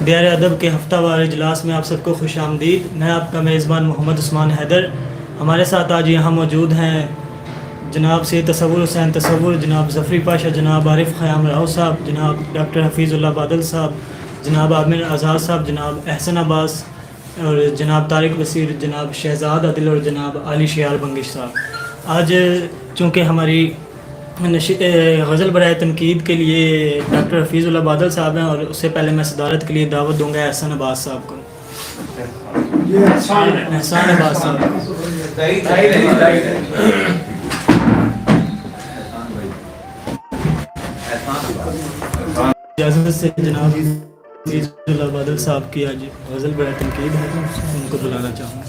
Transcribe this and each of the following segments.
دیار ادب کے ہفتہ وار اجلاس میں آپ سب کو خوش آمدید. میں آپ کا میزبان محمد عثمان حیدر. ہمارے ساتھ آج یہاں موجود ہیں جناب سید تصور حسین تصور، جناب ظفری پاشا، جناب عارف خیام راؤ صاحب، جناب ڈاکٹر حفیظ اللہ بادل صاحب، جناب عامر آزاد صاحب، جناب احسن عباس اور جناب طارق بصیر، جناب شہزاد عادل اور جناب علی شیار بنگش صاحب. آج چونکہ ہماری غزل برائے تنقید کے لیے ڈاکٹر حفیظ اللہ بادل صاحب ہیں، اور اس سے پہلے میں صدارت کے لیے دعوت دوں گا احسن عباس صاحب کو. احسان عباس صاحب اجازت سے جناب حفیظ اللہ بادل صاحب کی آج غزل برائے تنقید ہے، ان کو بلانا چاہوں گا.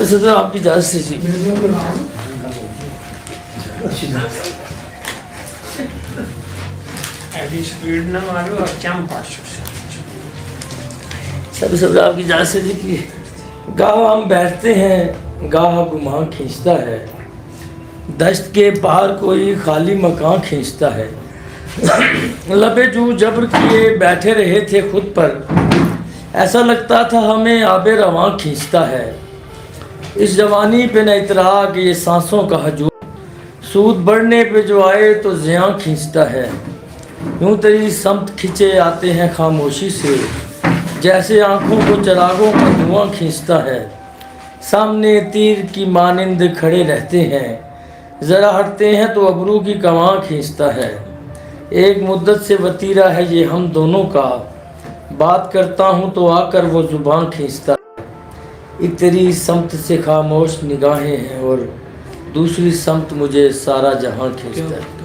سر آپ کی اجازت سے جی. سب آپ کی اجازت سے جی. گاہ ہم بیٹھتے ہیں، گاہ گماں کھینچتا ہے، دشت کے پار کوئی خالی مکان کھینچتا ہے. لبے جو جبر کیے بیٹھے رہے تھے خود پر، ایسا لگتا تھا ہمیں آب رواں کھینچتا ہے. اس جوانی پہ نہ اترا کہ یہ سانسوں کا ہجوم، سود بڑھنے پہ جو آئے تو زیاں کھینچتا ہے. یوں تیری سمت کھنچے آتے ہیں خاموشی سے، جیسے آنکھوں کو چراغوں کا دھواں کھینچتا ہے. سامنے تیر کی مانند کھڑے رہتے ہیں، ذرا ہٹتے ہیں تو ابرو کی کماں کھینچتا ہے. ایک مدت سے وتیرہ ہے یہ ہم دونوں کا، بات کرتا ہوں تو آ کر وہ زبان کھینچتا ہے. ایک تیری سمت سے خاموش نگاہیں ہیں اور دوسری سمت مجھے سارا جہاں کھینچتا ہے.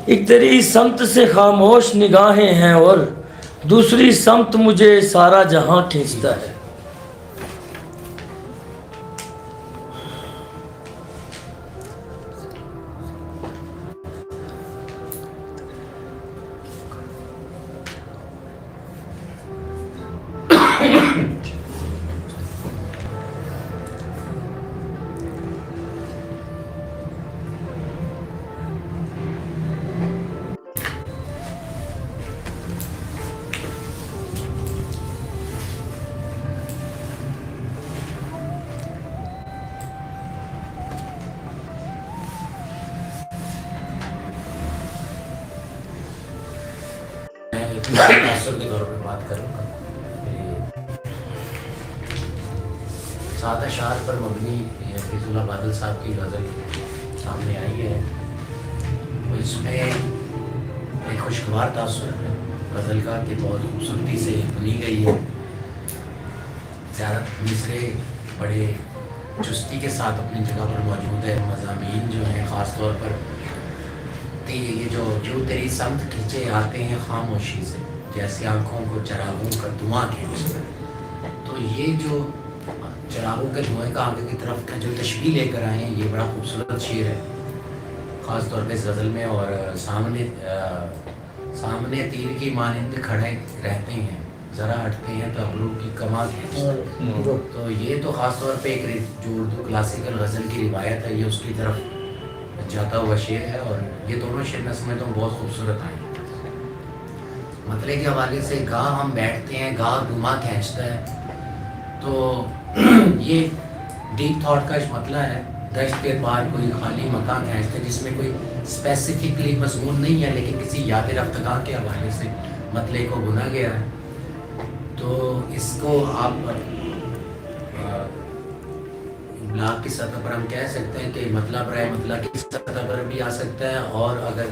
ایک تیری سمت سے خاموش نگاہیں ہیں اور دوسری سمت مجھے سارا جہاں کھینچتا ہے. کے طور پہ بات کروں گا. سادہ اشعار پر مبنی حفیظ اللہ بادل صاحب کی غزل سامنے آئی ہے. اس میں ایک خوشگوار تاثر ہے غزل کا کہ بہت خوبصورتی سے بنی گئی ہے. زیادہ مصرے بڑے چستی کے ساتھ اپنی جگہ پر موجود ہے. مضامین جو ہیں خاص طور پر یہ جو تیری سمت کھینچے آتے ہیں خاموشی سے، جیسے آنکھوں کو چراغوں کا دھواں کھینچتا ہے. تو یہ جو چراغوں کے دھوئیں کا آگے کی طرف کا جو تشبیہ لے کر آئے ہیں، یہ بڑا خوبصورت شعر ہے خاص طور پہ اس غزل میں. اور سامنے تیر کی مانند کھڑے رہتے ہیں، ذرا ہٹتے ہیں تو ابرو کی کماں کھینچتا ہے. تو یہ تو خاص طور پہ ایک جو اردو کلاسیکل غزل کی روایت ہے، یہ اس کی طرف جاتا ہوا شعر ہے. اور یہ دونوں شعر میں سمجھتا ہوں بہت خوبصورت آئے. مطلب کے حوالے سے گاہ ہم بیٹھتے ہیں، گاہ گما کھینچتا ہے. تو یہ ڈیپ تھاٹ کا مطلب ہے. دشت کے پار کوئی خالی مکان کھینچتا ہے، جس میں کوئی اسپیسیفکلی مضمون نہیں ہے، لیکن کسی یاد رفتگاہ کے حوالے سے مطلب کو بنا گیا ہے. تو اس کو آپ بلاک کی سطح پر ہم کہہ سکتے ہیں کہ مطلب رائے مطلب کی سطح پر بھی آ سکتا ہے. اور اگر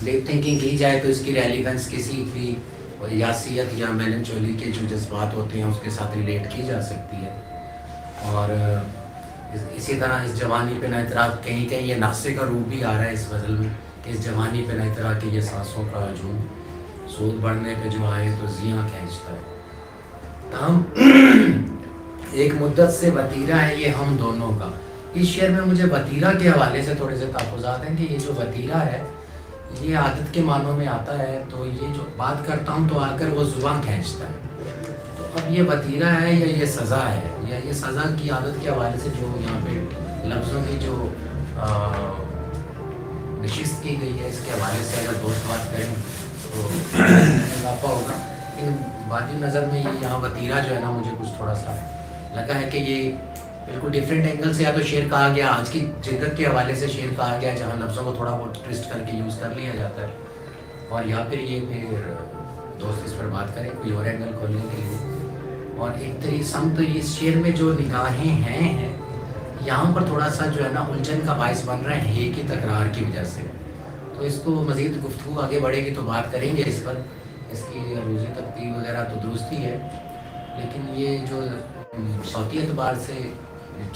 ڈیپ تھنکنگ کی جائے تو اس کی ریلیونس کسی بھی یاسیت یا میلنچولی کے جو جذبات ہوتے ہیں اس کے ساتھ ریلیٹ کی جا سکتی ہے. اور اسی طرح اس جوانی پہ نہ اعتراض، کہیں کہیں یہ ناصے کا روح بھی آ رہا ہے اس غزل میں کہ اس جوانی پہ نہ اعتراض کہ یہ سانسوں کا ہجوم، سود بڑھنے پہ جو آئے تو زیاں کھینچتا ہے. تاہم ایک مدت سے وتیرہ ہے یہ ہم دونوں کا. اس شعر میں مجھے وتیرہ کے حوالے سے تھوڑے سے تحفظات ہیں کہ یہ جو وتیرہ ہے یہ عادت کے معنوں میں آتا ہے. تو یہ جو بات کرتا ہوں تو آ کر وہ زبان کھینچتا ہے. تو اب یہ وتیرہ ہے یا یہ سزا ہے یا یہ سزا کی عادت کے حوالے سے جو یہاں پہ لفظوں کی جو نشست کی گئی ہے اس کے حوالے سے اگر دوست بات کریں تو اضافہ ہوگا. لیکن بادی نظر میں یہ یہاں وتیرہ جو ہے نا مجھے کچھ تھوڑا سا لگا ہے کہ یہ بالکل ڈفرینٹ اینگل سے یا تو شعر کہا گیا آج کی جدت کے حوالے سے شعر کہا گیا جہاں لفظوں کو تھوڑا بہت ٹوسٹ کر کے یوز کر لیا جاتا ہے, اور یا پھر یہ پھر دوست اس پر بات کریں کوئی اور اینگل کھولنے کے لیے. اور ایک طریقے سمت اس شعر میں جو نگاہیں ہیں یہاں پر تھوڑا سا جو ہے نا الجھن کا باعث بن رہے ہیں ہے کی تکرار کی وجہ سے. تو اس کو مزید گفتگو آگے بڑھے گی تو بات کریں گے اس پر. اس کی روزی ترتیب وغیرہ تو درست ہی ہے, لیکن یہ جو صوتی اعتبار سے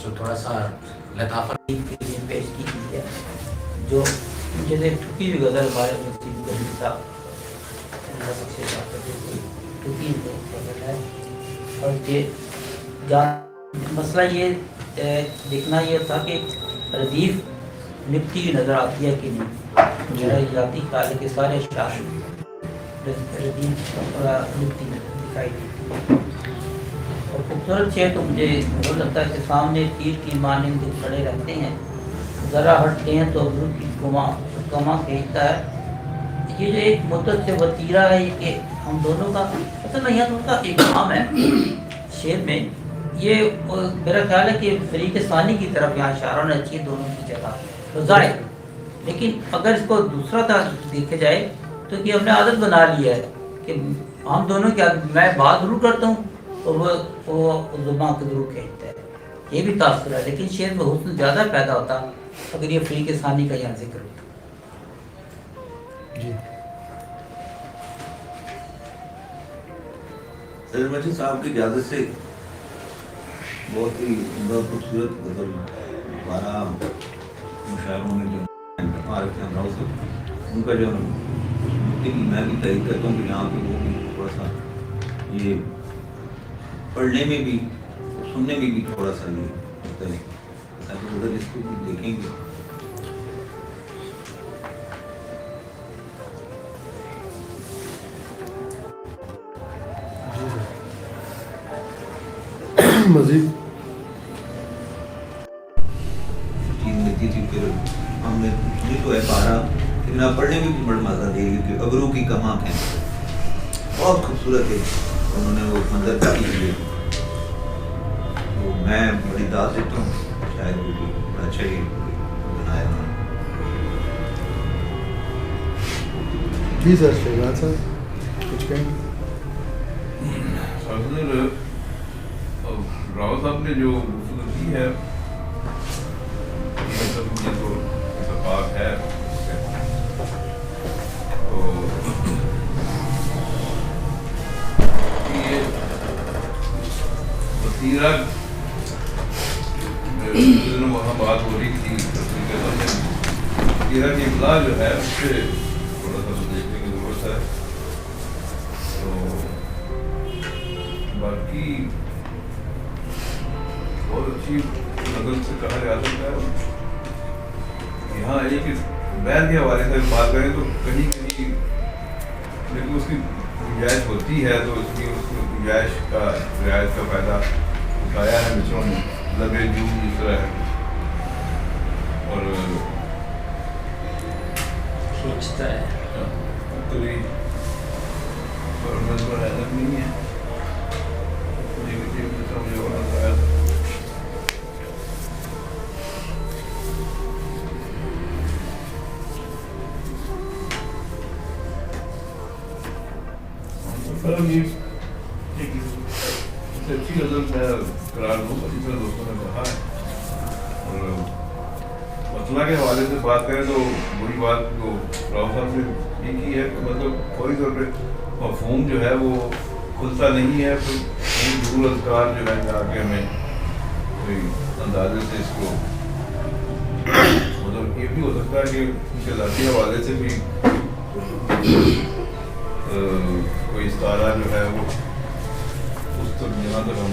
جو تھوڑا سا لطافت پیش کی گئی ہے جو جیسے ٹھکی ہوئی غزل ہمارے نصیب غنی صاحب ٹھکی غزل ہے. اور یہ مسئلہ یہ دیکھنا یہ تھا کہ ردیف نپتی ہوئی نظر آتی ہے کہ نہیں. میرا ذاتی خیال ہے کہ سارے اشعار ردیف نپتی دکھائی دیتی ہے. اور خوبصورت شعر تو مجھے بہت لگتا ہے کہ سامنے تیر کی مانند کھڑے رہتے ہیں, ذرا ہٹتے ہیں تو ابرو کی کما کھینچتا ہے. یہ جو ایک مدت سے وتیرہ ہے یہ کہ ہم دونوں کا اصل میں یہاں ان کا ایک کام ہے شعر میں. یہ میرا خیال ہے کہ فریق ثانی کی طرف یہاں اشارہ ہونا چاہیے دونوں کی جگہ تو ظاہر. لیکن اگر اس کو دوسرا طرح دیکھا جائے تو یہ ہم نے عادت بنا لی ہے کہ ہم دونوں کی میں بات ضرور کرتا ہوں اور وہ زبان کے ضرور کہتا ہے. یہ بھی تاثر ہے, لیکن شعر میں حسن زیادہ پیدا ہوتا اگر یہ فریق ثانی کا یہاں ذکر ہوتا. جی سر مجید صاحب کی اجازت سے بہت ہی عمدہ خوبصورت غزل 12 مشاعروں میں جو عارف ہمراہ سے ان کا جو میں بھی تحریر کرتا ہوں کہ یہاں پہ وہ بھی تھوڑا سا یہ پڑھنے میں بھی سننے میں بھی تھوڑا سا یہ ہوتا ہے تاکہ ادھر اس کو بھی دیکھیں گے. مزید چیز ملتی تھی پھر ہم نے یہ تو ہے 12 لیکن آپ پڑھنے میں بھی بڑا مزہ دے گی کہ ابرو کی کماں ہے بہت خوبصورت ہے. انہوں نے وہ منظر کافی لیے تو میں بڑی داد دیتا ہوں شاید وہ بھی بڑا اچھا ہی بنایا انہوں نے. جی سر شہزاد صاحب کچھ کہیں. راؤ صاحب نے جو خوبصورتی ہے یہ تو اتفاق ہے. تو یہ وتیرہ وہاں بات ہو رہی تھی وتیرہ کی ابتدا جو ہے اس سے تھوڑا سا دیکھنے کی ضرورت ہے. تو باقی بہت اچھی نظر سے کہا جا سکتا ہے. یہاں ایک بہن کے حوالے سے بات کریں تو کہیں کہیں لیکن اس کی گنجائش ہوتی ہے تو اس کی گنجائش کا رعایت کا فائدہ اٹھایا ہے مصروں نے. لب جو اس طرح ہے اور کھینچتا ہے کوئی حیرت نہیں ہے. مجھے بڑا آیا تھا یہ اچھی غزل میں قرار دوں اسی طرح دوستوں نے کہا ہے. اور مسئلہ کے حوالے سے بات کریں تو وہی بات جو راؤ صاحب نے یہ کی ہے کہ مطلب فوری طور پہ مفہوم جو ہے وہ کھلتا نہیں ہے. پھر ضرور اذکار جو ہے جا کے ہمیں کوئی اندازے سے اس کو مطلب یہ بھی ہو سکتا ہے کہ ان کے ذاتی حوالے سے بھی کوئی استعارہ جو ہے وہ اس تک جہاں تک ہم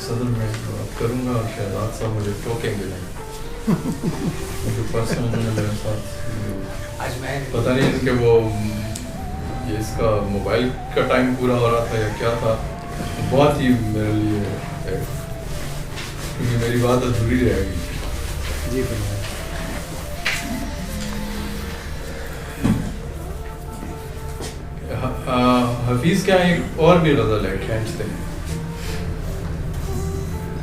صدر میں بات کروں گا اور شہزاد صاحب مجھے ٹوکیں گے نہیں. جو پرسن انہوں نے میرے ساتھ آج میں پتہ نہیں کہ وہ یہ اس کا موبائل کا ٹائم پورا ہو رہا تھا یا کیا تھا, بہت ہی میرے لیے کیونکہ میری بات ادھوری رہ گئی. جی فرمائیں. حفیظ کے یہاں ایک اور بھی غزل ہے کھینچتے ہیں,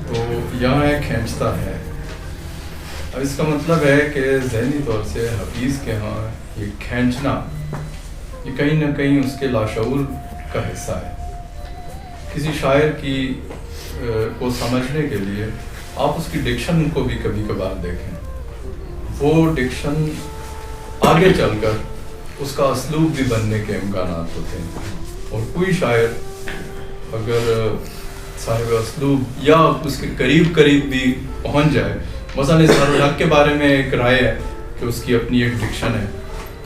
تو یہاں ہے کھینچتا ہے. اب اس کا مطلب ہے کہ ذہنی طور سے حفیظ کے ہاں یہ کھینچنا یہ کہیں نہ کہیں اس کے لاشعور کا حصہ ہے. کسی شاعر کی کو سمجھنے کے لیے آپ اس کی ڈکشن کو بھی کبھی کبھار دیکھیں. وہ ڈکشن آگے چل کر اس کا اسلوب بھی بننے کے امکانات ہوتے ہیں. اور کوئی شاعر اگر صاحب اسلوب یا اس کے قریب بھی پہنچ جائے, مثلا اظہار الحق کے بارے میں ایک رائے ہے کہ اس کی اپنی ایک ڈکشن ہے,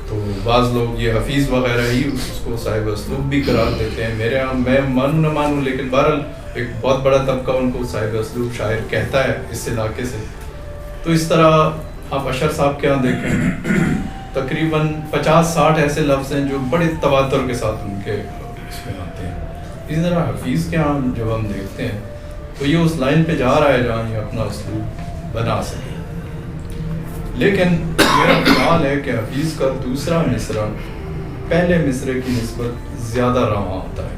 تو بعض لوگ یہ حفیظ وغیرہ ہی اس کو صاحب اسلوب بھی قرار دیتے ہیں. میرے یہاں میں مانوں نہ مانوں لیکن بہرحال ایک بہت بڑا طبقہ ان کو صاحب اسلوب شاعر کہتا ہے اس علاقے سے. تو اس طرح آپ اشر صاحب کے یہاں دیکھیں تقریباً 50-60 ایسے لفظ ہیں جو بڑے تواتر کے ساتھ ان کے اس میں آتے ہیں. اسی طرح حفیظ کے یہاں جب ہم دیکھتے ہیں تو یہ اس لائن پہ جا رہا ہے جہاں یہ اپنا اسلوب بنا سکے. لیکن میرا خیال ہے کہ حفیظ کا دوسرا مصرع پہلے مصرے کی نسبت زیادہ رواں ہوتا ہے,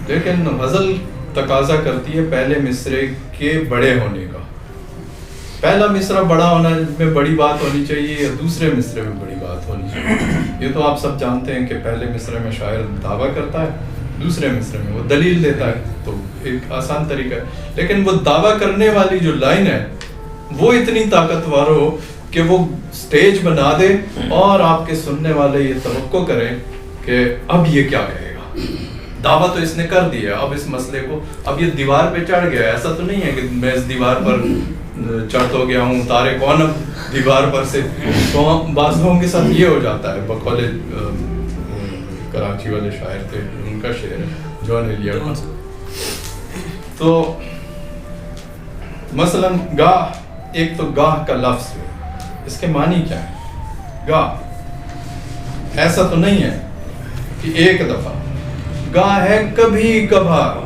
لیکن غزل تقاضا کرتی ہے پہلے مصرے کے بڑے ہونے کا. پہلا مصرع بڑا ہونا میں بڑی بات ہونی چاہیے یا دوسرے مصرے میں بڑی بات ہونی چاہیے, یہ تو آپ سب جانتے ہیں کہ پہلے مصرے میں شاعر دعویٰ کرتا ہے, دوسرے مصرے میں وہ دلیل دیتا ہے, تو ایک آسان طریقہ ہے. لیکن وہ دعویٰ کرنے والی جو لائن ہے وہ اتنی طاقتور ہو کہ وہ سٹیج بنا دے اور آپ کے سننے والے یہ توقع کریں کہ اب یہ کیا کہے گا. دعویٰ تو اس نے کر دیا, اب اس مسئلے کو اب یہ دیوار پہ چڑھ گیا. ایسا تو نہیں ہے کہ میں اس دیوار پر چڑھ تو گیا ہوں, تارے کون اب دیوار پر سے. تو بعض لوگوں کے ساتھ یہ ہو جاتا ہے. بقول کراچی والے شاعر تھے, ان کا شعر ہے جون ایلیٹ. تو مثلا گاہ, ایک تو گاہ کا لفظ ہے, اس کے معنی کیا ہے؟ گاہ ایسا تو نہیں ہے کہ ایک دفعہ, گاہ ہے کبھی کبھار,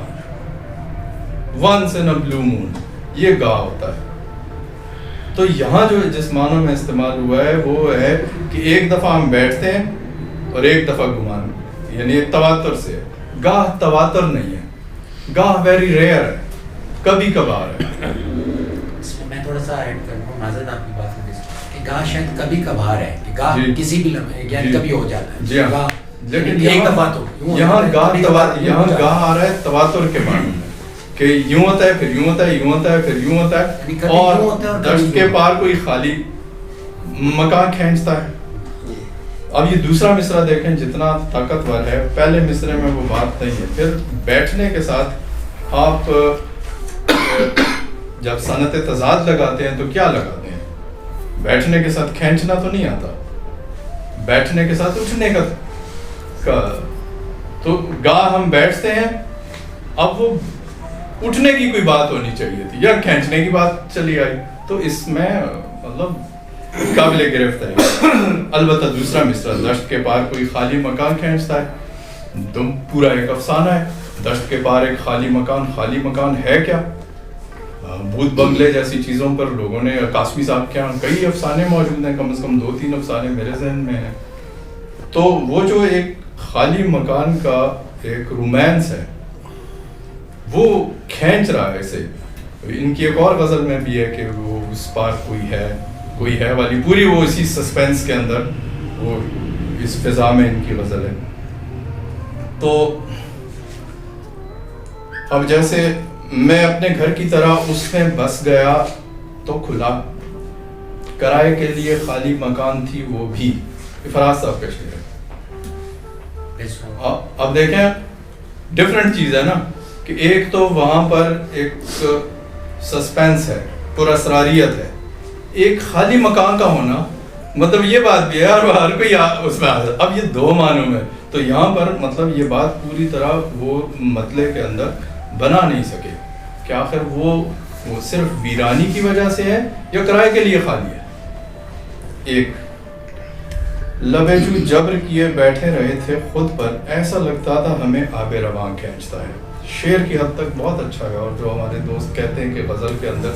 ونس ان اے بلو مون, یہ گاہ ہوتا ہے. تو یہاں جو جس معنوں میں استعمال ہوا ہے وہ ہے کہ ایک دفعہ ہم بیٹھتے ہیں اور ایک دفعہ گمان, یعنی ایک تواتر سے. گاہ تواتر نہیں ہے, گاہ ویری ریئر ہے, کبھی کبھار ہے. اس میں میں تھوڑا سا ایڈ کروں گا, معذرت آپ کی بات میں کہ گاہ شاید کبھی کبھار ہے, کہ گاہ کسی بھی لمحے یعنی کبھی ہو جاتا ہے. جی ہاں, لیکن ایک دفعہ تو یہاں گاہ آ رہا ہے تواتر کے معنی میں کہ یوں ہوتا ہے پھر یوں ہوتا ہے, یوں ہوتا ہے پھر یوں ہوتا ہے, اور دشت کے پار کوئی خالی مکان کھینچتا ہے. اب یہ دوسرا مصرع دیکھیں جتنا طاقتور ہے, پہلے مصرے میں وہ بات نہیں ہے. پھر بیٹھنے کے ساتھ آپ جب صنعت تضاد لگاتے ہیں تو کیا لگاتے ہیں؟ بیٹھنے کے ساتھ کھینچنا تو نہیں آتا, بیٹھنے کے ساتھ اٹھنے کا. تو گاہ ہم بیٹھتے ہیں, اب وہ اٹھنے کی کوئی بات ہونی چاہیے تھی یا کھینچنے کی بات چلی آئی, تو اس میں مطلب قابل گرفت ہے. البتہ دوسرا مصرع دشت کے پار کوئی خالی مکان کھینچتا ہے, تم پورا ایک افسانہ ہے. دشت کے پار ایک خالی مکان ہے کیا؟ بھوت بنگلے جیسی چیزوں پر لوگوں نے, قاسمی صاحب کے یہاں کئی افسانے موجود ہیں, کم از کم 2-3 افسانے میرے ذہن میں ہیں. تو وہ جو ایک خالی مکان کا ایک رومانس ہے وہ کھینچ رہا ہے اسے. ان کی ایک اور غزل میں بھی ہے کہ وہ اس پار کوئی ہے والی, پوری وہ اسی سسپینس کے اندر وہ اس فضا میں ان کی غزل ہے. تو اب جیسے میں اپنے گھر کی طرح اس میں بس گیا تو کھلا, کرائے کے لیے خالی مکان تھی وہ بھی. فراز صاحب کا شعر ہے. اب دیکھیں ڈفرنٹ چیز ہے نا, کہ ایک تو وہاں پر ایک سسپینس ہے, پر اسراریت ہے. ایک خالی مکان کا ہونا مطلب یہ بات بھی ہے, اور ہر کوئی اس میں اب یہ دو معنوں میں. تو یہاں پر مطلب یہ بات پوری طرح وہ مطلع کے اندر بنا نہیں سکے کہ آخر وہ صرف ویرانی کی وجہ سے ہے یا کرائے کے لیے خالی ہے. ایک لبے جو جبر کیے بیٹھے رہے تھے خود پر، ایسا لگتا تھا ہمیں آب رواں کھینچتا ہے. شعر کی حد تک بہت اچھا ہے، اور جو ہمارے دوست کہتے ہیں کہ غزل کے اندر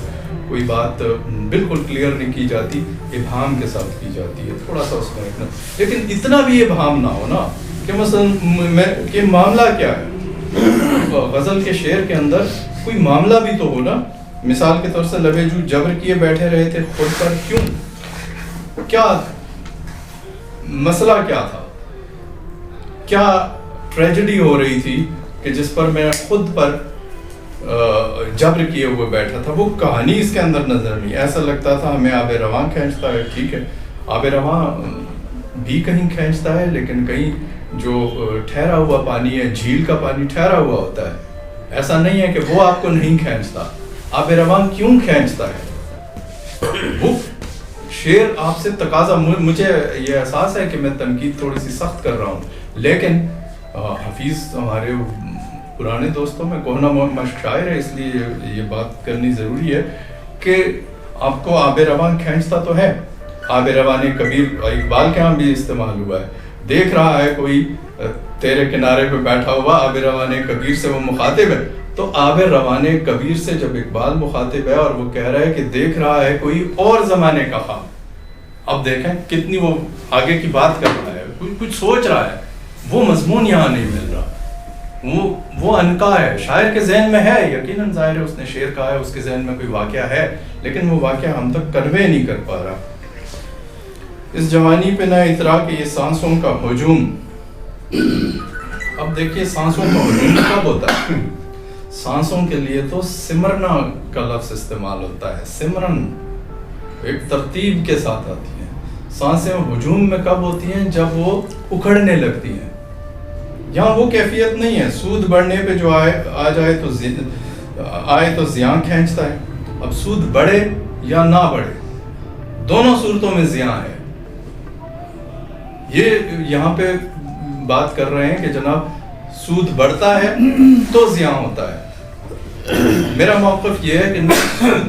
کوئی بات بالکل کلیئر نہیں کی جاتی، ابہام کے ساتھ کی جاتی ہے، تھوڑا سا اس میں اتنا، لیکن اتنا بھی ابہام نہ ہو نا کہ مثلا کہ معاملہ کیا ہے. غزل کے شعر کے اندر کوئی معاملہ بھی تو ہو نا. مثال کے طور سے لبے جو جبر کیے بیٹھے رہے تھے خود پر، کیوں، کیا مسئلہ کیا تھا، کیا ٹریجڈی ہو رہی تھی کہ جس پر میں خود پر جبر کیے ہوئے بیٹھا تھا. وہ کہانی اس کے اندر نظر نہیں. ایسا لگتا تھا ہمیں آب رواں کھینچتا ہے. ٹھیک ہے، آب رواں بھی کہیں کھینچتا ہے، لیکن کہیں جو ٹھہرا ہوا پانی ہے، جھیل کا پانی ٹھہرا ہوا ہوتا ہے. ایسا نہیں ہے کہ وہ آپ کو نہیں کھینچتا. آب رواں کیوں کھینچتا ہے؟ وہ شعر آپ سے تقاضا، مجھے یہ احساس ہے کہ میں تنقید تھوڑی سی سخت کر رہا ہوں، لیکن حفیظ ہمارے پرانے دوستوں میں کوہنا مشق شاعر ہے، اس لیے یہ بات کرنی ضروری ہے کہ آپ کو آب رواں کھینچتا تو ہے. آب رواں کبیر اقبال کے ہاں بھی استعمال ہوا ہے. دیکھ رہا ہے کوئی تیرے کنارے پہ بیٹھا ہوا، آب رواں کبیر سے وہ مخاطب ہے. تو آب رواں کبیر سے جب اقبال مخاطب ہے اور وہ کہہ رہا ہے کہ دیکھ رہا ہے کوئی اور زمانے کا خواب، اب دیکھیں کتنی وہ آگے کی بات کر رہا ہے، کچھ سوچ رہا ہے. وہ مضمون یہاں نہیں مل رہا، وہ انکا ہے. شاعر کے ذہن میں ہے، یقیناً ظاہر ہے اس نے شعر کہا ہے، اس کے ذہن میں کوئی واقعہ ہے، لیکن وہ واقعہ ہم تک کنوے نہیں کر پا رہا. اس جوانی پہ نہ اترا کہ یہ سانسوں کا ہجوم. اب دیکھیے سانسوں کا ہجوم کب ہوتا ہے؟ سانسوں کے لیے تو سمرنا کا لفظ استعمال ہوتا ہے. سمرن ایک ترتیب کے ساتھ آتی ہے. سانسیں ہجوم میں کب ہوتی ہیں؟ جب وہ اکھڑنے لگتی ہیں. یہاں وہ کیفیت نہیں ہے. سود بڑھنے پہ جو آ جائے تو زیاں کھینچتا ہے. اب سود بڑھے یا نہ بڑھے، دونوں صورتوں میں زیاں ہے. یہ یہاں پہ بات کر رہے ہیں کہ جناب سود بڑھتا ہے تو زیاں ہوتا ہے. میرا موقف یہ ہے کہ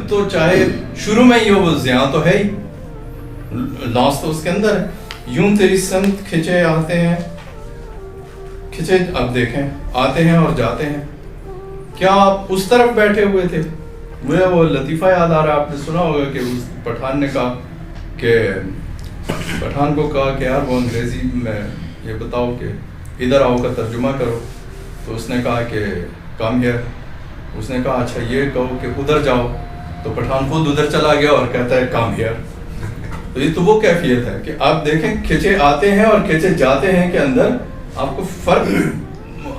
تو چاہے شروع میں ہی ہو، وہ زیاں تو ہے ہی، لاس تو اس کے اندر ہے. یوں تیری سمت کھچے آتے ہیں، کھچے اب دیکھیں آتے ہیں اور جاتے ہیں. کیا آپ اس طرف بیٹھے ہوئے تھے؟ مجھے وہ لطیفہ یاد آ رہا ہے، آپ نے سنا ہوگا کہ اس پٹھان نے کہا کہ پٹھان کو کہا کہ یار وہ انگریزی میں یہ بتاؤ کہ ادھر آؤ کا ترجمہ کرو. تو اس نے کہا کہ کم ہیئر. اس نے کہا اچھا یہ کہو کہ ادھر جاؤ. تو پٹھان خود ادھر چلا گیا اور کہتا ہے کم ہیئر. تو یہ تو وہ کیفیت ہے کہ آپ دیکھیں کھچے آتے ہیں اور کھچے جاتے ہیں کے اندر آپ کو فرق،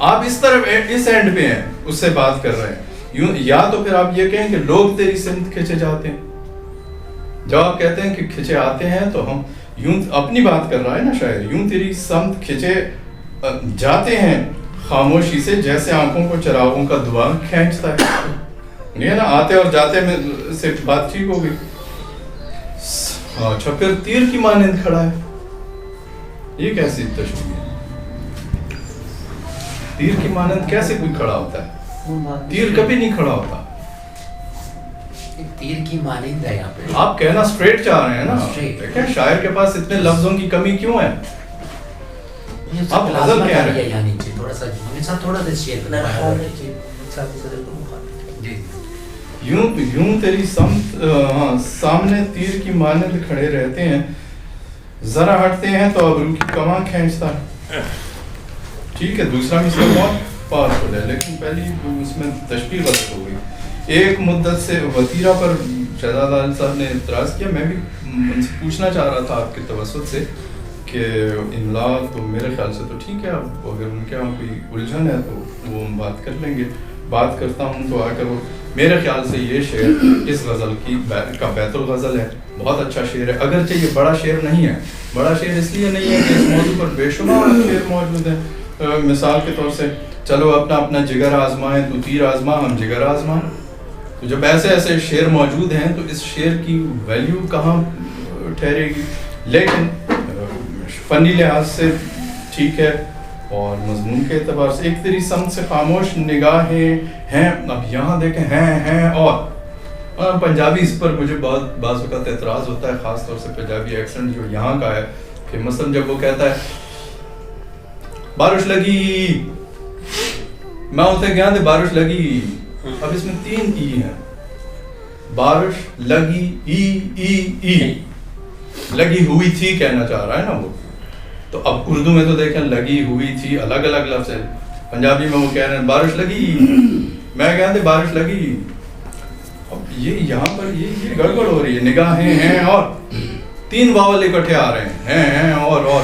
آپ اس طرف اس اینڈ پہ ہیں، اس سے بات کر رہے ہیں. یوں یا تو پھر آپ یہ کہیں کہ لوگ تیری سمت کھچے جاتے ہیں. جب آپ کہتے ہیں کہ کھچے آتے ہیں تو ہم یوں اپنی بات کر رہا ہے نا شاعر. یوں تیری سمت کھچے جاتے ہیں خاموشی سے، جیسے آنکھوں کو چراغوں کا دھواں کھینچتا ہے. نہیں ہے نا، آتے اور جاتے میں سے بات ٹھیک ہو گئی. اچھا پھر تیر کی مانند کھڑا ہے، یہ کیسی تشبیہ ہے؟ تیر کی مانند کیسے کوئی کھڑا ہوتا ہے؟ تیر کبھی نہیں کھڑا ہوتا. تیر کی مانند ہے یہاں پہ. آپ کہنا اسٹریٹ چاہ رہے ہیں نا. دیکھیں شاعر کے پاس اتنے لفظوں کی کمی کیوں ہے؟ آپ غزل کہہ رہے ہیں. یعنی تھوڑا سا تھوڑا سا شیئر یوں تیری سمت سامنے تیر کی مانند کھڑے رہتے ہیں، ذرا ہٹتے ہیں تو ابرو کی کماں کھینچتا ہے. ٹھیک ہے، دوسرا مثال بہت پاورفل ہے، لیکن پہلی اس میں تشبیہ غلط ہو گئی. ایک مدت سے وطیرہ پر شہزاد عادل صاحب نے اعتراض کیا. میں بھی ان سے پوچھنا چاہ رہا تھا آپ کے توسط سے کہ املا تو میرے خیال سے تو ٹھیک ہے، اب اگر ان کے یہاں کوئی الجھن ہے تو وہ ہم بات کر لیں گے. بات کرتا ہوں تو آ کر وہ میرے خیال سے یہ شعر اس غزل کا بیت الغزل ہے. بہت اچھا شعر ہے، اگرچہ یہ بڑا شعر نہیں ہے. بڑا شعر اس لیے نہیں ہے کہ اس موضوع پر بے شمار شعر موجود ہیں. مثال کے طور سے چلو اپنا جگر آزمائیں تو تیر آزما، ہم جگر آزمائیں. تو جب ایسے شعر موجود ہیں تو اس شعر کی ویلیو کہاں ٹھہرے گی؟ لیکن فنی لحاظ سے ٹھیک ہے اور مضمون کے اعتبار سے ایک تیری سمت سے خاموش نگاہیں ہیں. اب یہاں دیکھیں ہیں اور پنجابی اس پر مجھے بہت بعض اوقات اعتراض ہوتا ہے، خاص طور سے پنجابی ایکسنٹ جو یہاں کا ہے، کہ مثلا جب وہ کہتا ہے بارش لگی، میں اتنے گیا تھے بارش لگی، اب اس میں 3 ای ہیں، بارش لگی ای لگی ہوئی تھی کہنا چاہ رہا ہے نا وہ. تو اب اردو میں تو دیکھیں لگی ہوئی تھی الگ الگ لفظ ہے، پنجابی میں وہ کہہ رہے ہیں بارش لگی، میں کہتے بارش لگی. اب یہ یہاں پر یہ گڑبڑ ہو رہی ہے. نگاہیں ہیں اور 3 واول اکٹھے آ رہے ہیں اور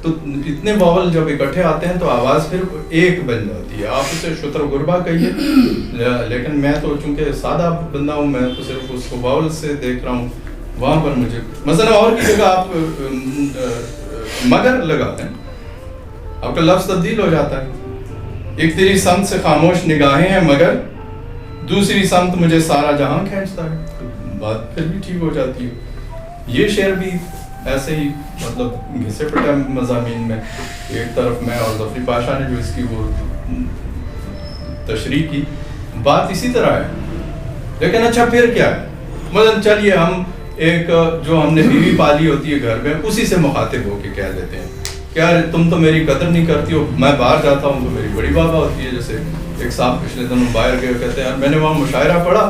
تو اتنے واول جب اکٹھے آتے ہیں تو آواز پھر ایک بن جاتی ہے. آپ اسے شتر غربا کہیے، لیکن میں تو چونکہ سادہ بندہ ہوں، میں تو صرف اس کو واول سے دیکھ رہا ہوں. وہاں پر مجھے مثلا اور کی جگہ آپ مگر لگاتے ہیں، آپ کا لفظ تبدیل ہو جاتا ہے. ایک تیری سمت سے خاموش نگاہیں ہیں مگر دوسری سمت مجھے سارا جہاں کھینچتا ہے، بات پھر بھی ٹھیک ہو جاتی ہے. یہ شعر بھی ایسے ہی مطلب گھسے پٹے مضامین میں، ایک طرف میں اور ظفری پاشا نے جو اس کی وہ تشریح کی، بات اسی طرح ہے. لیکن اچھا پھر کیا ہے، مثلا چلیے ہم ایک جو ہم نے بیوی پالی ہوتی ہے گھر میں، اسی سے مخاطب ہو کے کہہ دیتے ہیں کہ یار تم تو میری قدر نہیں کرتی ہو، میں باہر جاتا ہوں تو میری بڑی بابا ہوتی ہے. جیسے ایک صاحب پچھلے دنوں باہر گئے، کہتے ہیں میں نے وہاں مشاعرہ پڑھا،